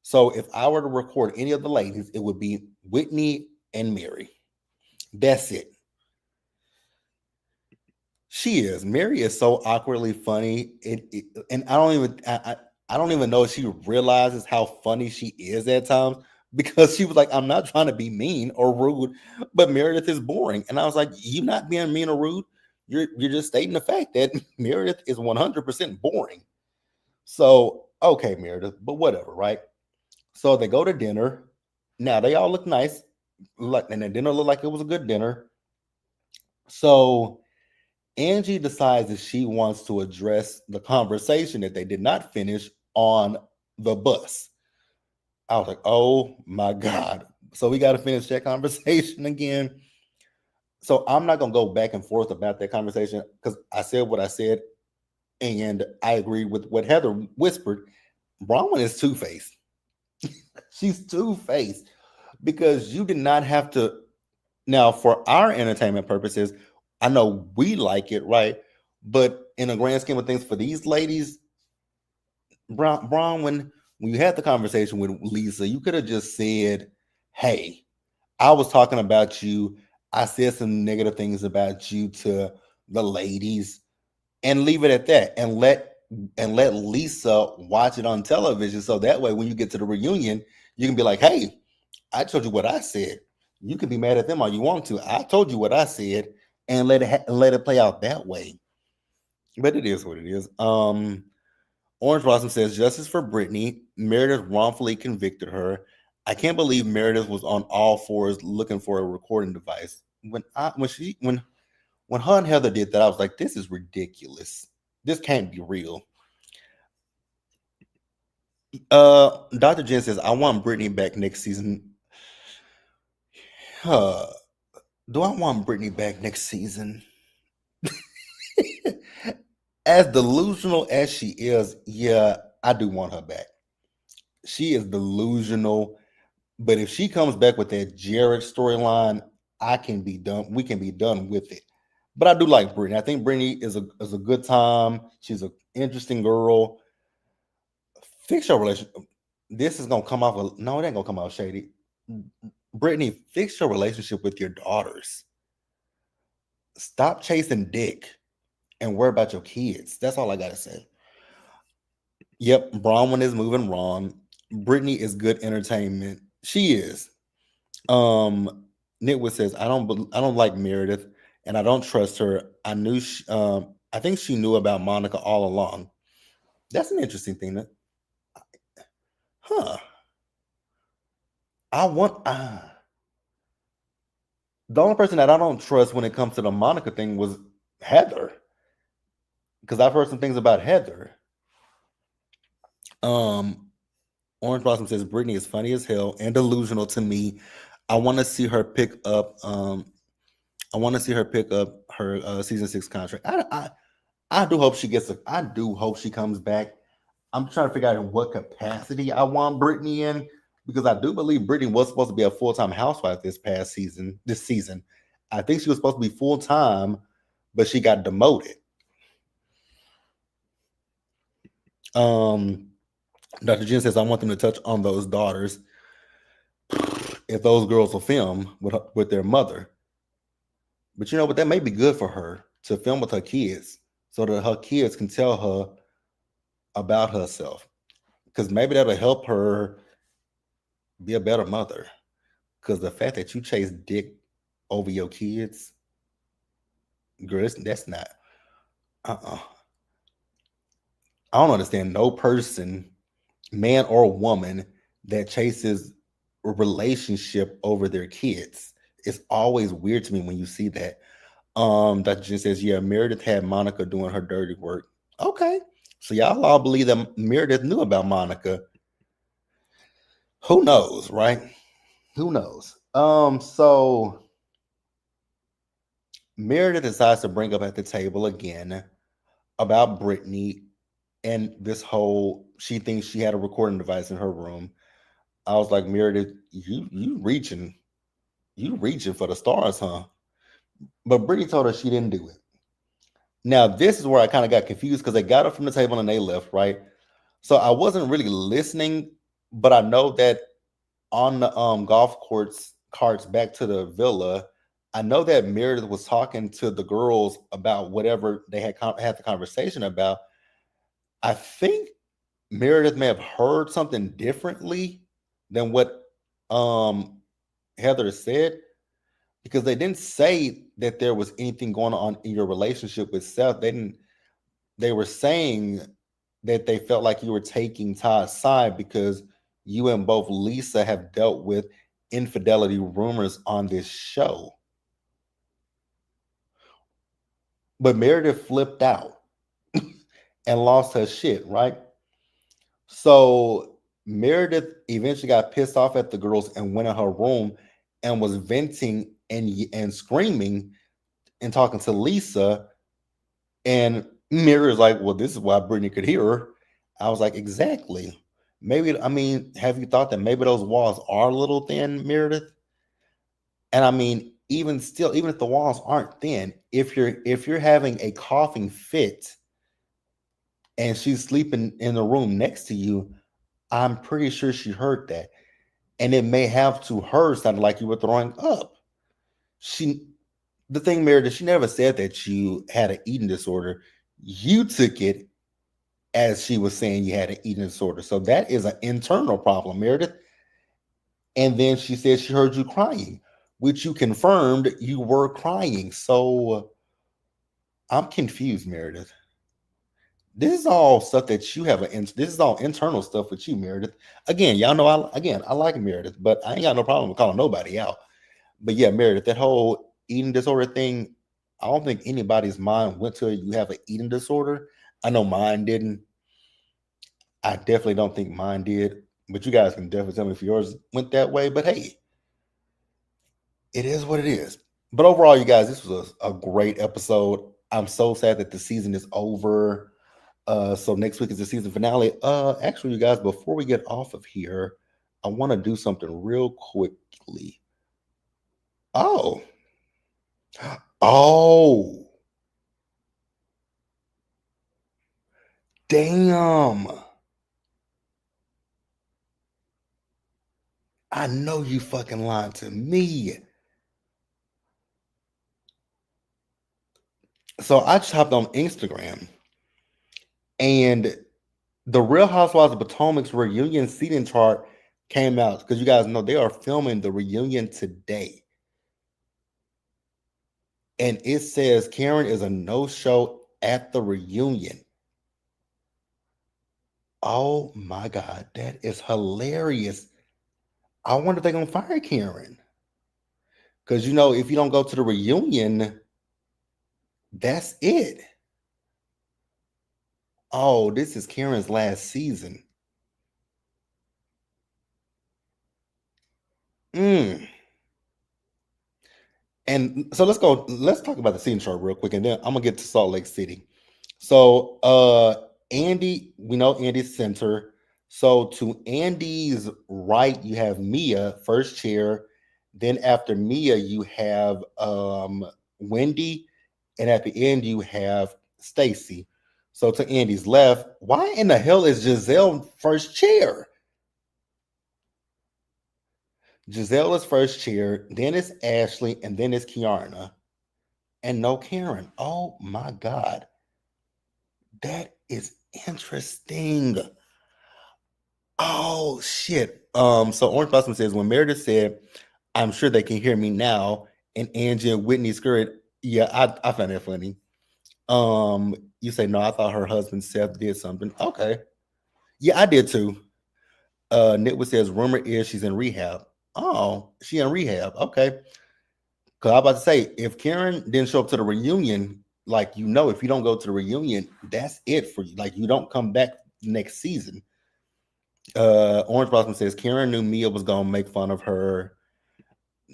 [SPEAKER 1] So if I were to record any of the ladies, it would be Whitney and Mary. That's it. She is. Mary is so awkwardly funny. And I don't even know if she realizes how funny she is at times, because she was like, I'm not trying to be mean or rude, but Meredith is boring. And I was like, you're not being mean or rude. You're just stating the fact that Meredith is 100% boring. So, okay, Meredith, but whatever, right? So they go to dinner. Now they all look nice. And the dinner looked like it was a good dinner. So Angie decides that she wants to address the conversation that they did not finish on the bus. I was like, oh my God. So we got to finish that conversation again. So I'm not going to go back and forth about that conversation because I said what I said. And I agree with what Heather whispered. Bronwyn is two-faced. She's two-faced because you did not have to. Now, for our entertainment purposes, I know we like it, right? But in the grand scheme of things, for these ladies, Bronwyn, when you had the conversation with Lisa, you could have just said, "Hey, I was talking about you. I said some negative things about you to the ladies," and leave it at that, and let Lisa watch it on television. So that way, when you get to the reunion, you can be like, "Hey, I told you what I said. You can be mad at them all you want to. I told you what I said, and let it play out that way." But it is what it is. Orange Blossom says justice for Brittany. Meredith wrongfully convicted her. I can't believe Meredith was on all fours looking for a recording device. When her and Heather did that, I was like, this is ridiculous. This can't be real. Dr. Jen says, I want Brittany back next season. Do I want Brittany back next season? As delusional as she is, yeah, I do want her back. She is delusional, but if she comes back with that Jared storyline, I can be done. We can be done with it. But I do like Brittany. I think Brittany is a good time. She's an interesting girl. Fix your relationship. This is gonna come off. No, it ain't gonna come out shady. Brittany, fix your relationship with your daughters. Stop chasing dick and worry about your kids. That's all I gotta say. Yep, Bronwyn is moving wrong. Brittany is good entertainment. She is. Nitwit says, I don't like Meredith, and I don't trust her. I think she knew about Monica all along. That's an interesting thing. Huh? I want. The only person that I don't trust when it comes to the Monica thing was Heather, because I've heard some things about Heather. Um, Orange Blossom says Brittany is funny as hell and delusional to me. I want to see her pick up. I want to see her pick up her season 6 contract. I do hope she gets. I do hope she comes back. I'm trying to figure out in what capacity I want Brittany in, because I do believe Brittany was supposed to be a full time housewife This season, I think she was supposed to be full time, but she got demoted. Dr. Jen says I want them to touch on those daughters if those girls will film with their mother. But you know what? That may be good for her to film with her kids so that her kids can tell her about herself. Because maybe that'll help her be a better mother. Because the fact that you chase dick over your kids, girl, that's not. Uh-uh. I don't understand no person, man or woman, that chases a relationship over their kids. It's always weird to me when you see that. Dr. Jen says, yeah, Meredith had Monica doing her dirty work. Okay. So y'all all believe that Meredith knew about Monica. Who knows, right? Who knows? So Meredith decides to bring up at the table again about Brittany and this whole she thinks she had a recording device in her room. I was like, Meredith, you reaching for the stars, huh? But Brittany told her she didn't do it. Now, this is where I kind of got confused because they got up from the table and they left, right? So I wasn't really listening, but I know that on the golf carts back to the villa, I know that Meredith was talking to the girls about whatever they had the conversation about. I think Meredith may have heard something differently than what um Heather said, because they didn't say that there was anything going on in your relationship with Seth. They were saying that they felt like you were taking Todd's side because you and both Lisa have dealt with infidelity rumors on this show. But Meredith flipped out and lost her shit, right? So Meredith eventually got pissed off at the girls and went in her room and was venting and screaming and talking to Lisa. And Meredith's like, "Well, this is why Brittany could hear her." I was like, "Exactly. Maybe, I mean, have you thought that maybe those walls are a little thin, Meredith?" And I mean, even still, even if the walls aren't thin, if you're having a coughing fit and she's sleeping in the room next to you, I'm pretty sure she heard that. And it may have to her sounded like you were throwing up. She the thing, Meredith, she never said that you had an eating disorder. You took it as she was saying you had an eating disorder. So that is an internal problem, Meredith. And then she said she heard you crying, which you confirmed you were crying. So I'm confused, Meredith. This is all stuff that you have. This is all internal stuff with you, Meredith. Again, y'all know I like Meredith, but I ain't got no problem with calling nobody out. But yeah, Meredith, that whole eating disorder thing, I don't think anybody's mind went to you have an eating disorder. I know mine didn't. I definitely don't think mine did. But you guys can definitely tell me if yours went that way. But hey, it is what it is. But overall, you guys, this was a great episode. I'm so sad that the season is over. So next week is the season finale. Actually, you guys, before we get off of here, I want to do something real quickly. Oh, oh, damn. I know you fucking lied to me. So I just hopped on Instagram and the Real Housewives of Potomac's reunion seating chart came out because you guys know they are filming the reunion today. And it says Karen is a no-show at the reunion. Oh my God, that is hilarious. I wonder if they're gonna fire Karen. Because you know, if you don't go to the reunion, that's it. Oh, this is Karen's last season. Mm. And so let's talk about the scene chart real quick, and then I'm gonna get to Salt Lake City. So Andy, we know Andy's center. So to Andy's right, you have Mia, first chair. Then after Mia, you have Wendy, and at the end you have Stacy. So to Andy's left, why in the hell is Giselle first chair? Giselle is first chair, then it's Ashley, and then it's Kiarna. And no Karen. Oh my God. That is interesting. Oh shit. So Orange Blossom says when Meredith said, "I'm sure they can hear me now," and Angie and Whitney scurried. Yeah, I found that funny. You say no, I thought her husband Seth did something. Okay. Yeah, I did too. Nitwood says rumor is she's in rehab. Oh, she in rehab. Okay. Cause I was about to say, if Karen didn't show up to the reunion, like if you don't go to the reunion, that's it for you. Like you don't come back next season. Orange Blossom says Karen knew Mia was gonna make fun of her.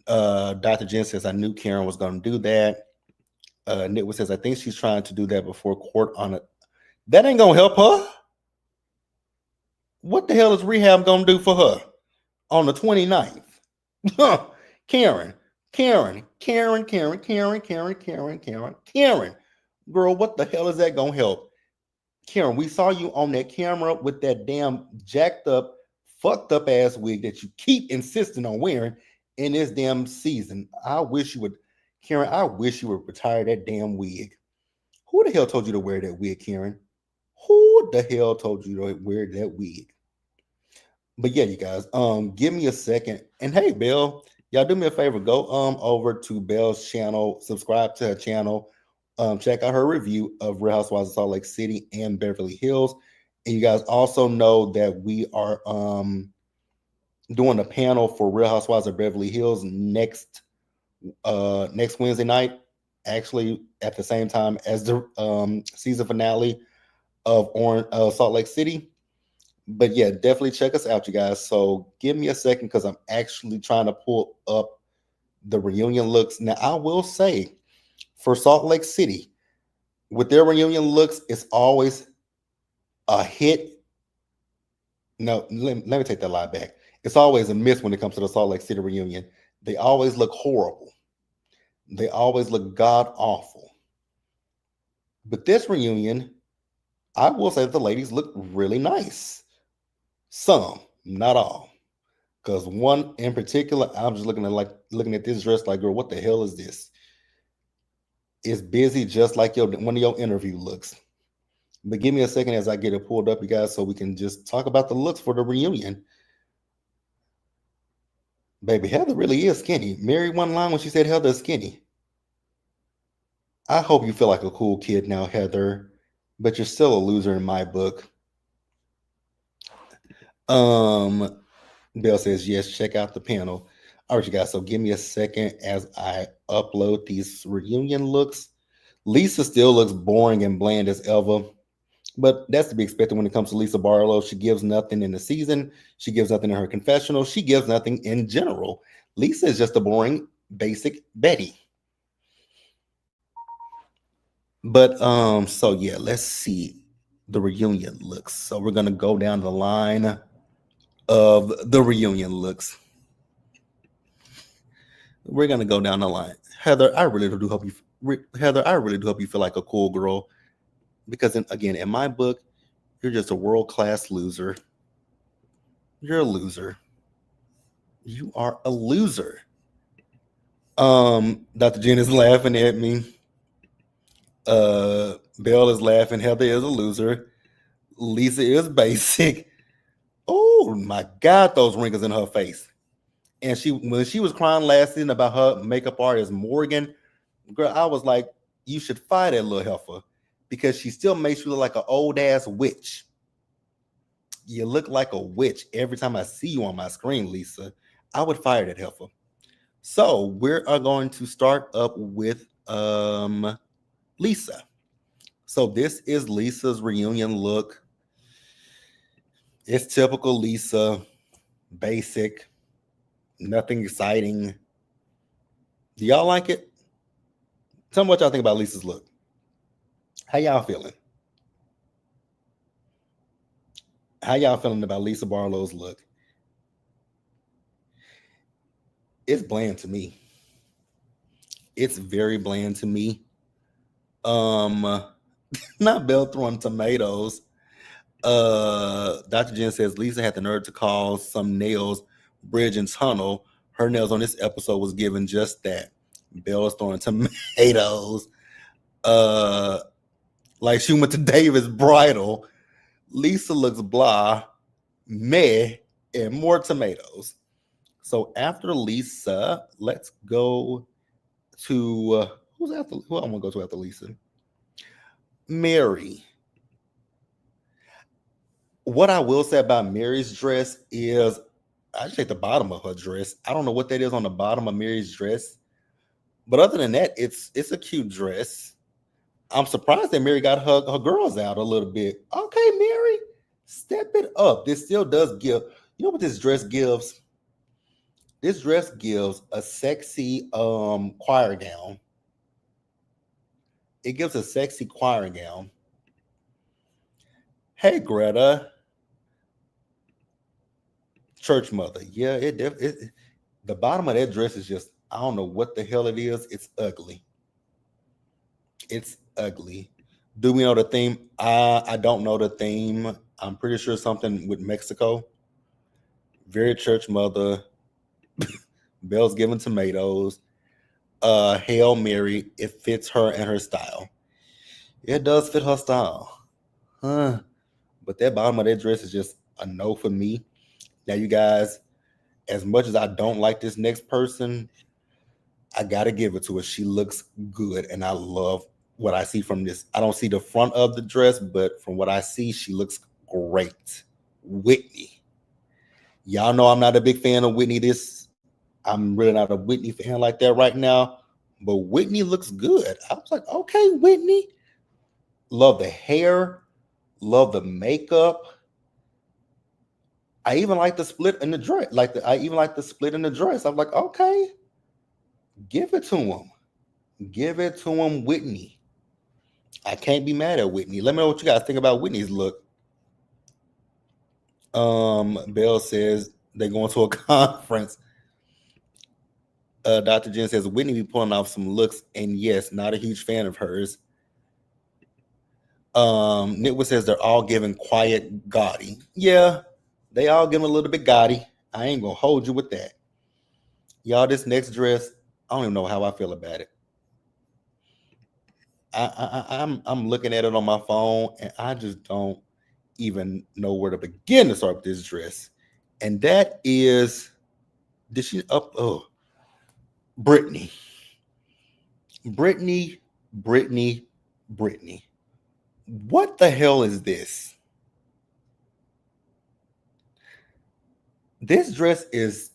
[SPEAKER 1] Dr. Jen says I knew Karen was gonna do that. Nitwood says I think she's trying to do that before court on it. That ain't gonna help her. What the hell is rehab gonna do for her on the 29th? Karen, Karen, Karen, Karen, Karen, Karen, Karen, Karen, Karen. Girl, what the hell is that gonna help? Karen, we saw you on that camera with that damn jacked up, fucked up ass wig that you keep insisting on wearing in this damn season. I wish you would, Karen, I wish you would retire that damn wig. Who the hell told you to wear that wig, Karen? Who the hell told you to wear that wig? But yeah, you guys, give me a second. And hey, Belle, y'all do me a favor, go over to Belle's channel, subscribe to her channel, check out her review of Real Housewives of Salt Lake City and Beverly Hills. And you guys also know that we are doing a panel for Real Housewives of Beverly Hills next Wednesday night actually at the same time as the season finale of Salt Lake City. But yeah, definitely check us out, you guys. So give me a second because I'm actually trying to pull up the reunion looks. Now, I will say for Salt Lake City, with their reunion looks, it's always a hit. No, let me take that lie back. It's always a miss when it comes to the Salt Lake City reunion. They always look horrible. They always look god awful. But this reunion, I will say that the ladies look really nice. Some, not all. Because one in particular, I'm just looking at this dress like, girl, what the hell is this? It's busy just like one of your interview looks. But give me a second as I get it pulled up, you guys, so we can just talk about the looks for the reunion. Baby, Heather really is skinny. Mary one line when she said Heather is skinny. I hope you feel like a cool kid now, Heather, but you're still a loser in my book. Bill says, yes, check out the panel. All right, you guys, so give me a second as I upload these reunion looks. Lisa still looks boring and bland as ever, but that's to be expected when it comes to Lisa Barlow. She gives nothing in the season. She gives nothing in her confessional. She gives nothing in general. Lisa is just a boring, basic Betty. But so yeah, let's see the reunion looks. So we're gonna go down the line of the reunion looks. We're gonna go down the line. Heather, I really do hope you feel like a cool girl, because again, in my book, you're just a world-class loser. You're a loser. You are a loser. Dr. Jen is laughing at me. Belle is laughing. Heather is a loser. Lisa is basic. Oh my God, those wrinkles in her face. And when she was crying last season about her makeup artist Morgan, girl, I was like, you should fire that little heifer, because she still makes you look like an old ass witch. You look like a witch every time I see you on my screen, Lisa. I would fire that heifer. So we are going to start up with Lisa. So this is Lisa's reunion look. It's typical Lisa, basic, nothing exciting. Do y'all like it? Tell me what y'all think about Lisa's look. How y'all feeling? How y'all feeling about Lisa Barlow's look? It's bland to me. It's very bland to me. Not Belle throwing tomatoes. Dr. Jen says Lisa had the nerve to call some nails bridge and tunnel. Her nails on this episode was given just that. Belle's throwing tomatoes. Like she went to David's bridal. Lisa looks blah, meh, and more tomatoes. So after Lisa, let's go to who I'm gonna go to after Lisa? Mary. What I will say about Mary's dress is I just take the bottom of her dress. I don't know what that is on the bottom of Mary's dress, but other than that, it's a cute dress. I'm surprised that Mary got her girls out a little bit. Okay, Mary, step it up. This still does give. You know what this dress gives? This dress gives a sexy choir gown. It gives a sexy choir gown. Hey, Greta. Church mother. Yeah, the bottom of that dress is just, I don't know what the hell it is. It's ugly. It's ugly. Do we know the theme? I don't know the theme. I'm pretty sure something with Mexico. Very church mother. Belle's giving tomatoes. Hail Mary. It fits her and her style. It does fit her style. Huh. But that bottom of that dress is just a no for me. Now, you guys, as much as I don't like this next person, I gotta give it to her. She looks good, and I love what I see from this. I don't see the front of the dress, but from what I see, she looks great. Whitney. Y'all know I'm not a big fan of Whitney. I'm really not a Whitney fan like that right now. but Whitney looks good. I was like, okay, Whitney. Love the hair, love the makeup. I even like the split in the dress. I even like the split in the dress. I'm like, okay, give it to him. Give it to him, Whitney. I can't be mad at Whitney. Let me know what you guys think about Whitney's look. Bell says they're going to a conference. Dr. Jen says Whitney be pulling off some looks, and yes, not a huge fan of hers. Nitwood says they're all giving quiet gaudy. Yeah, they all giving a little bit gaudy. I ain't gonna hold you with that. Y'all, this next dress, I don't even know how I feel about it. I'm looking at it on my phone, and I just don't even know where to begin to start with this dress. And that is, did she up? Oh, Brittany, Brittany, Brittany, Brittany. What the hell is this? This dress is,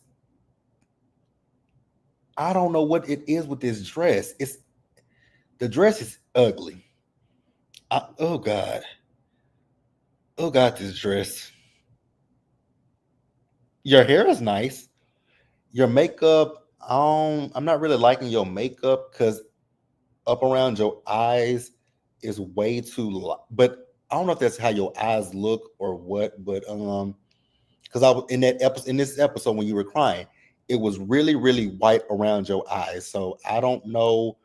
[SPEAKER 1] I don't know what it is with this dress. The dress is ugly. Oh God. Oh God, this dress. Your hair is nice. Your makeup, I'm not really liking your makeup because up around your eyes is way too but I don't know if that's how your eyes look or what, but because I was in that episode, in this episode when you were crying, it was really, really white around your eyes. So I don't know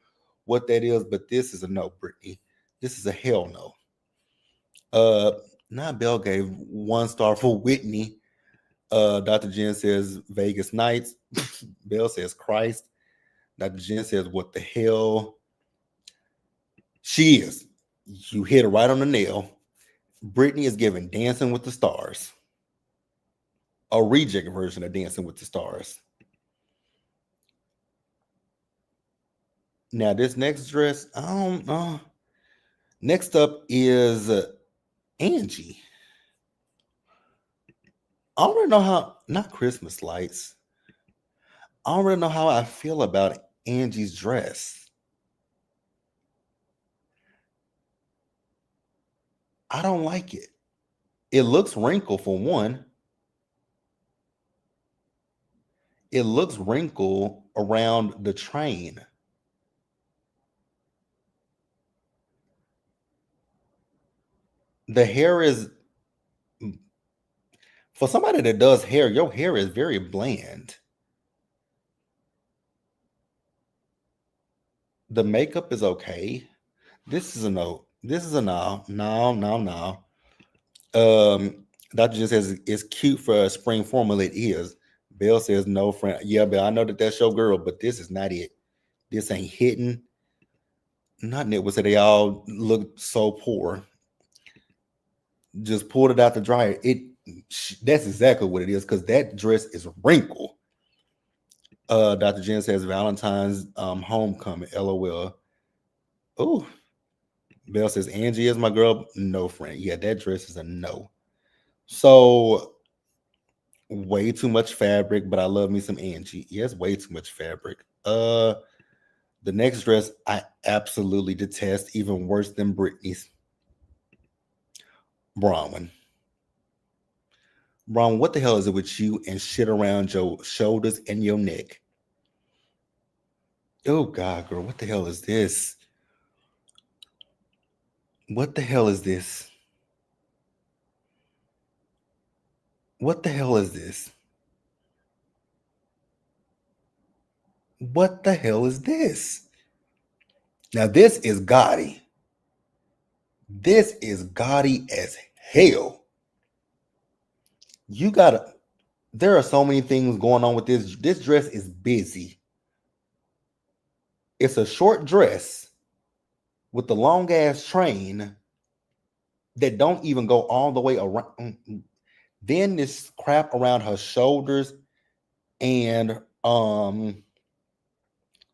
[SPEAKER 1] what that is, but this is a no, Brittany. This is a hell no. Not Bell gave 1 star for Whitney. Dr. Jen says Vegas Nights. Bell says Christ. Dr. Jen says what the hell? She is. You hit it right on the nail. Brittany is giving Dancing with the Stars. A reject version of Dancing with the Stars. Now, this next dress, I don't know. Next up is Angie. I don't really know how, not Christmas lights. I don't really know how I feel about Angie's dress. I don't like it. It looks wrinkled for one. It looks wrinkled around the train. The hair is, for somebody that does hair, your hair is very bland. The makeup is okay. This is a no. This is a no. No, no, no. Dr. just says it's cute for a spring formula. It is. Bill says no, friend. Yeah, Bill, I know that that's your girl, but this is not it. This ain't hitting. Not Nitwood said they all look so poor. Just pulled it out the dryer. That's exactly what it is because that dress is wrinkled. Dr. Jen says Valentine's homecoming. LOL. Oh, Bell says Angie is my girl. No, friend. Yeah, that dress is a no. So way too much fabric, but I love me some Angie. Yes, way too much fabric. The next dress I absolutely detest, even worse than Britney's. Bronwyn. Bronwyn, what the hell is it with you and shit around your shoulders and your neck? Oh God, girl, what the hell is this? What the hell is this? What the hell is this? What the hell is this? Now this is gaudy. This is gaudy as hell. You gotta, there are so many things going on with this. This dress is busy. It's a short dress with the long ass train that don't even go all the way around. Then this crap around her shoulders and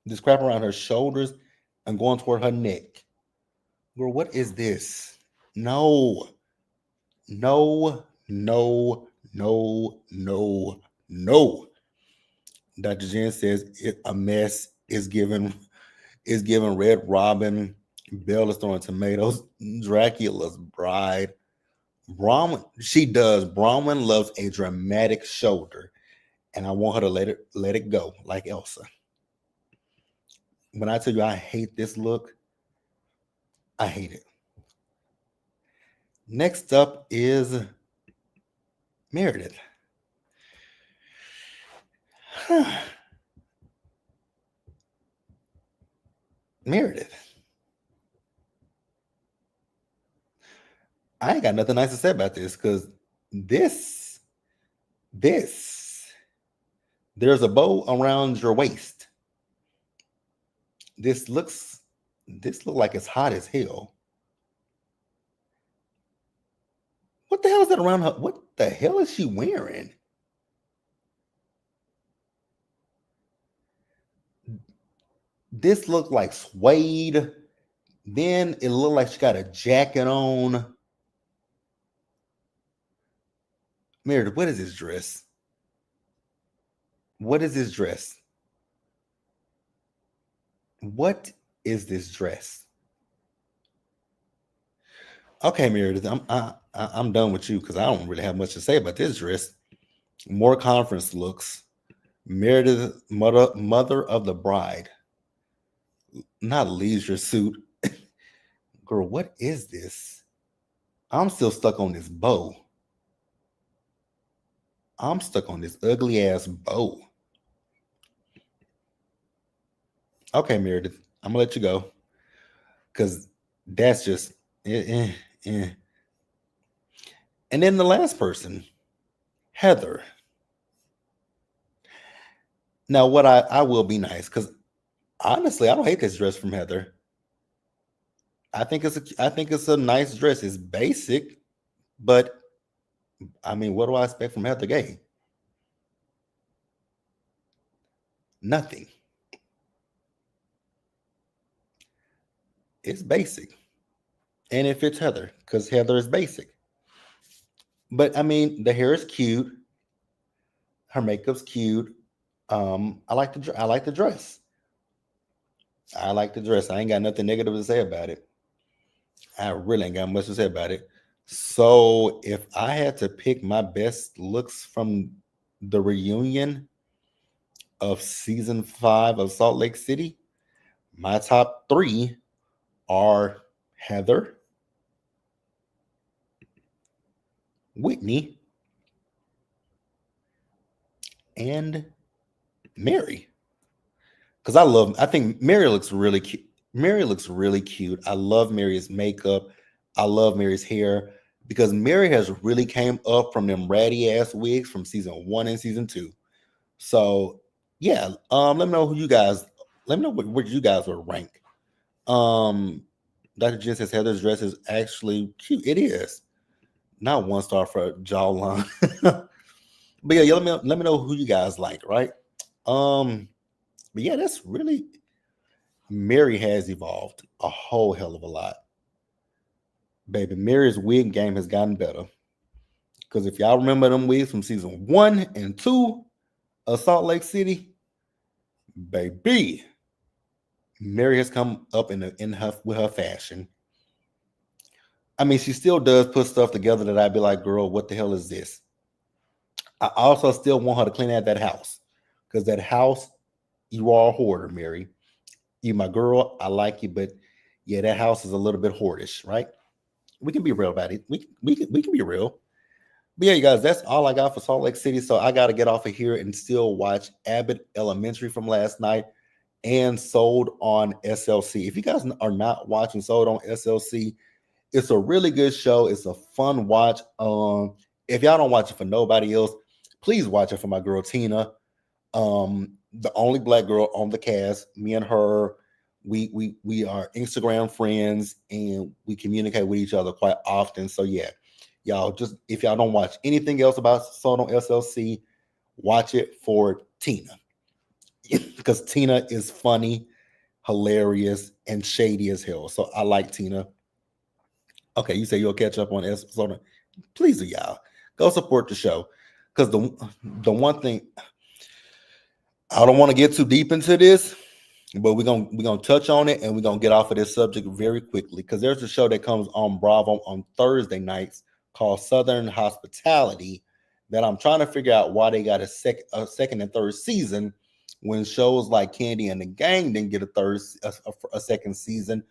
[SPEAKER 1] this crap around her shoulders and going toward her neck. Girl, what is this? No, no, no, no, no, no. Dr. Jen says a mess is given. It's giving Red Robin. Belle is throwing tomatoes. Dracula's bride. Bronwyn, she does. Bronwyn loves a dramatic shoulder, and I want her to let it go, like Elsa. When I tell you I hate this look, I hate it. Next up is Meredith. Meredith. I ain't got nothing nice to say about this because this, this, there's a bow around your waist. This looks like it's hot as hell. What the hell is that around her? What the hell is she wearing? This looked like suede. Then it looked like she got a jacket on. Meredith, what is this dress? What is this dress? What is this dress? Okay, Meredith, I'm done with you because I don't really have much to say about this dress. More conference looks. Meredith, mother of the bride. Not leisure suit. Girl, what is this? I'm still stuck on this bow. I'm stuck on this ugly ass bow. Okay, Meredith, I'm gonna let you go because that's just And then the last person, Heather. Now, what I will be nice because honestly, I don't hate this dress from Heather. I think it's a nice dress. It's basic, but I mean, what do I expect from Heather Gay? Nothing. It's basic. And it fits Heather because Heather is basic. But I mean, the hair is cute. Her makeup's cute. I like the dress. I like the dress. I ain't got nothing negative to say about it. I really ain't got much to say about it. So if I had to pick my best looks from the reunion of season 5 of Salt Lake City, my top 3 are Heather, Whitney, and Mary. Because I think Mary looks really cute. Mary looks really cute. I love Mary's makeup. I love Mary's hair because Mary has really came up from them ratty ass wigs from season 1 and season 2. So yeah, let me know who you guys. Let me know what you guys would rank. Dr. Jen says Heather's dress is actually cute. It is. Not 1 star for jawline. But yeah, let me know who you guys like, right? But yeah, that's really Mary has evolved a whole hell of a lot. Baby, Mary's wig game has gotten better. Because if y'all remember them wigs from season 1 and 2 of Salt Lake City, baby, Mary has come up with her fashion. I mean, she still does put stuff together that I'd be like, girl, what the hell is this? I also still want her to clean out that house. Because that house, you are a hoarder, Mary. You my girl, I like you, but yeah, that house is a little bit hoardish, right? We can be real about it. We can be real. But yeah, you guys, that's all I got for Salt Lake City. So I got to get off of here and still watch Abbott Elementary from last night and Sold on SLC. If you guys are not watching Sold on SLC, it's a really good show. It's a fun watch. If y'all don't watch it for nobody else, please watch it for my girl Tina. The only black girl on the cast. Me and her, we are Instagram friends and we communicate with each other quite often. So yeah, y'all just if y'all don't watch anything else about Sold on SLC, watch it for Tina. Because Tina is funny, hilarious, and shady as hell. So I like Tina. Okay, you say you'll catch up on Sold. Please do, y'all. Go support the show. Because the one thing, I don't want to get too deep into this, But we're gonna touch on it and we're gonna get off of this subject very quickly because there's a show that comes on Bravo on Thursday nights called Southern Hospitality that I'm trying to figure out why they got a second and third season when shows like Candy and the Gang didn't get a second season,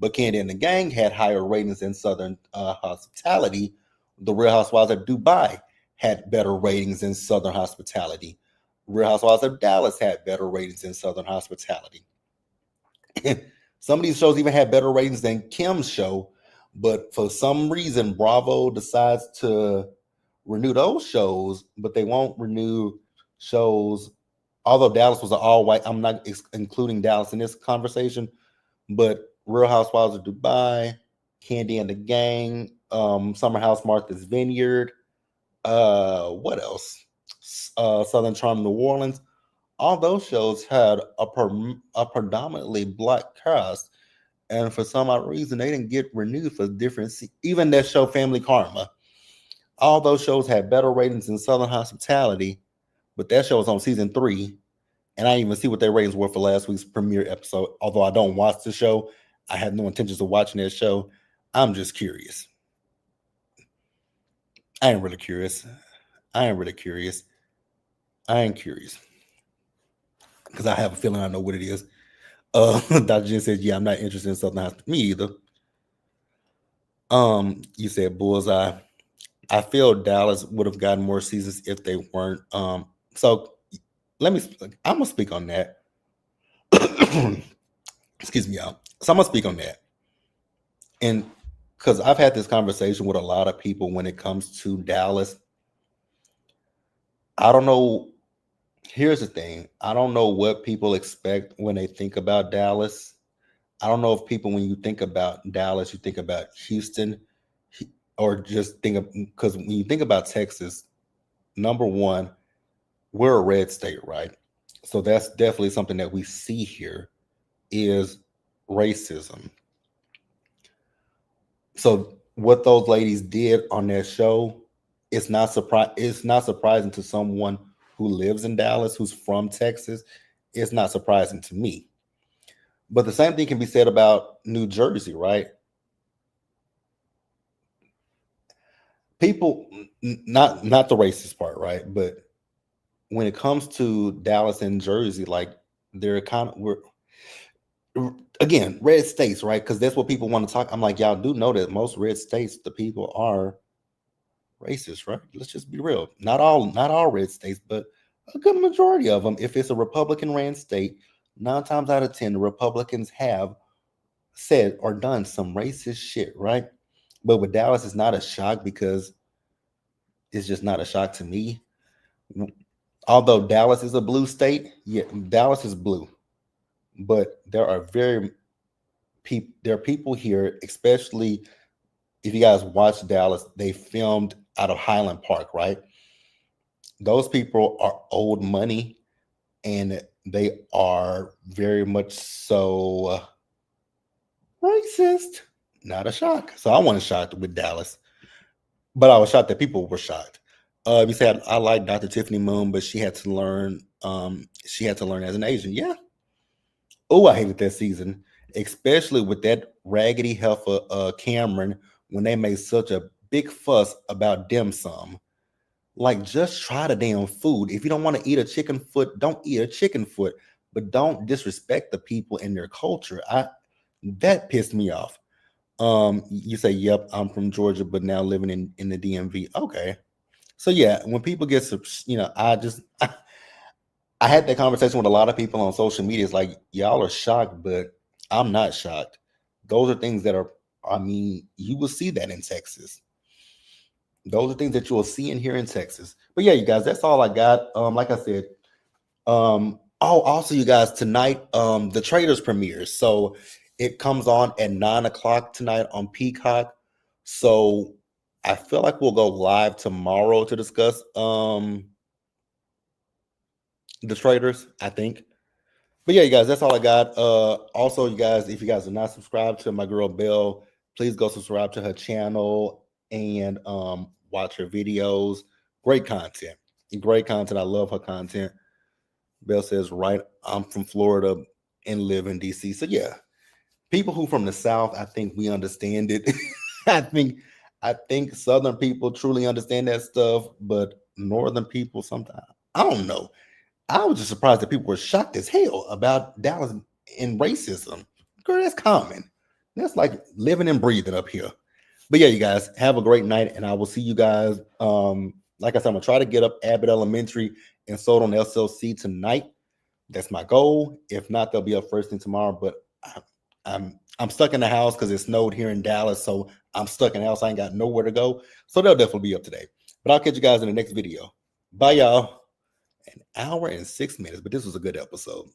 [SPEAKER 1] but Candy and the Gang had higher ratings than Southern Hospitality. The Real Housewives of Dubai had better ratings than Southern Hospitality. Real Housewives of Dallas had better ratings than Southern Hospitality. Some of these shows even had better ratings than Kim's show, but for some reason, Bravo decides to renew those shows, but they won't renew shows. Although Dallas was an all white, I'm not including Dallas in this conversation, but Real Housewives of Dubai, Candy and the Gang, Summer House Martha's Vineyard, what else? Southern Charm New Orleans. All those shows had a predominantly black cast, and for some odd reason, they didn't get renewed for different. Even that show, Family Karma, all those shows had better ratings than Southern Hospitality, but that show was on season 3, and I didn't even see what their ratings were for last week's premiere episode. Although I don't watch the show, I have no intentions of watching that show. I'm just curious. I ain't really curious. I ain't really curious. I ain't curious because I have a feeling I know what it is. Dr. Jen says, "Yeah, I'm not interested in Southern Hospital." Me either. You said Bullseye. I feel Dallas would have gotten more seasons if they weren't. So let me. I'm gonna speak on that. Excuse me, y'all. So I'm gonna speak on that, and because I've had this conversation with a lot of people when it comes to Dallas. I don't know. Here's the thing. I don't know what people expect when they think about Dallas. I don't know if people, when you think about Dallas, you think about Houston, or just think of, because when you think about Texas, number one, we're a red state, right? So that's definitely something that we see here is racism. So what those ladies did on their show, it's not surprising to someone who lives in Dallas, who's from Texas. It's not surprising to me. But the same thing can be said about New Jersey, right? People, not the racist part, right? But when it comes to Dallas and Jersey, like they're kind of we're again red states, right? Because that's what people want to talk. I'm like, y'all do know that most red states, the people are racist, right? Let's just be real. Not all red states, but a good majority of them. If it's a Republican ran state, 9 times out of 10, the Republicans have said or done some racist shit, right? But with Dallas, it's not a shock because it's just not a shock to me. Although Dallas is a blue state, yeah, Dallas is blue, but there are people here, especially if you guys watch Dallas, they filmed out of Highland Park, right? Those people are old money and they are very much so racist. Not a shock. So I wasn't shocked with Dallas, but I was shocked that people were shocked. You said I like Dr. Tiffany Moon, but she had to learn. She had to learn as an Asian. Yeah. Oh, I hated that season, especially with that raggedy heifer, Cameron, when they made such a big fuss about dim sum. Like, just try the damn food. If you don't want to eat a chicken foot, don't eat a chicken foot. But don't disrespect the people and their culture. That pissed me off. You say, "Yep, I'm from Georgia, but now living in the DMV." Okay, so yeah, when people get, I had that conversation with a lot of people on social media. It's like y'all are shocked, but I'm not shocked. Those are things that are. I mean, you will see that in Texas. Those are things that you will see in here in Texas. But yeah, you guys, that's all I got. Like I said, oh, also, you guys, tonight, the Traders premieres. So it comes on at 9 o'clock tonight on Peacock. So I feel like we'll go live tomorrow to discuss the Traders, I think. But yeah, you guys, that's all I got. Also, you guys, if you guys are not subscribed to my girl Belle, please go subscribe to her channel and watch her videos. Great content. Great content. I love her content. Belle says, right, I'm from Florida and live in DC. So yeah, people who from the South, I think we understand it. I think Southern people truly understand that stuff, but Northern people sometimes, I don't know. I was just surprised that people were shocked as hell about Dallas and racism. Girl, that's common. That's like living and breathing up here. But yeah, you guys have a great night, and I will see you guys. Like I said, I'm gonna try to get up Abbott Elementary and sold on SLC tonight. That's my goal. If not, they'll be up first thing tomorrow. But I'm stuck in the house because it snowed here in Dallas, so I'm stuck in the house. I ain't got nowhere to go, so they'll definitely be up today. But I'll catch you guys in the next video. Bye, y'all. An hour and 6 minutes, but this was a good episode.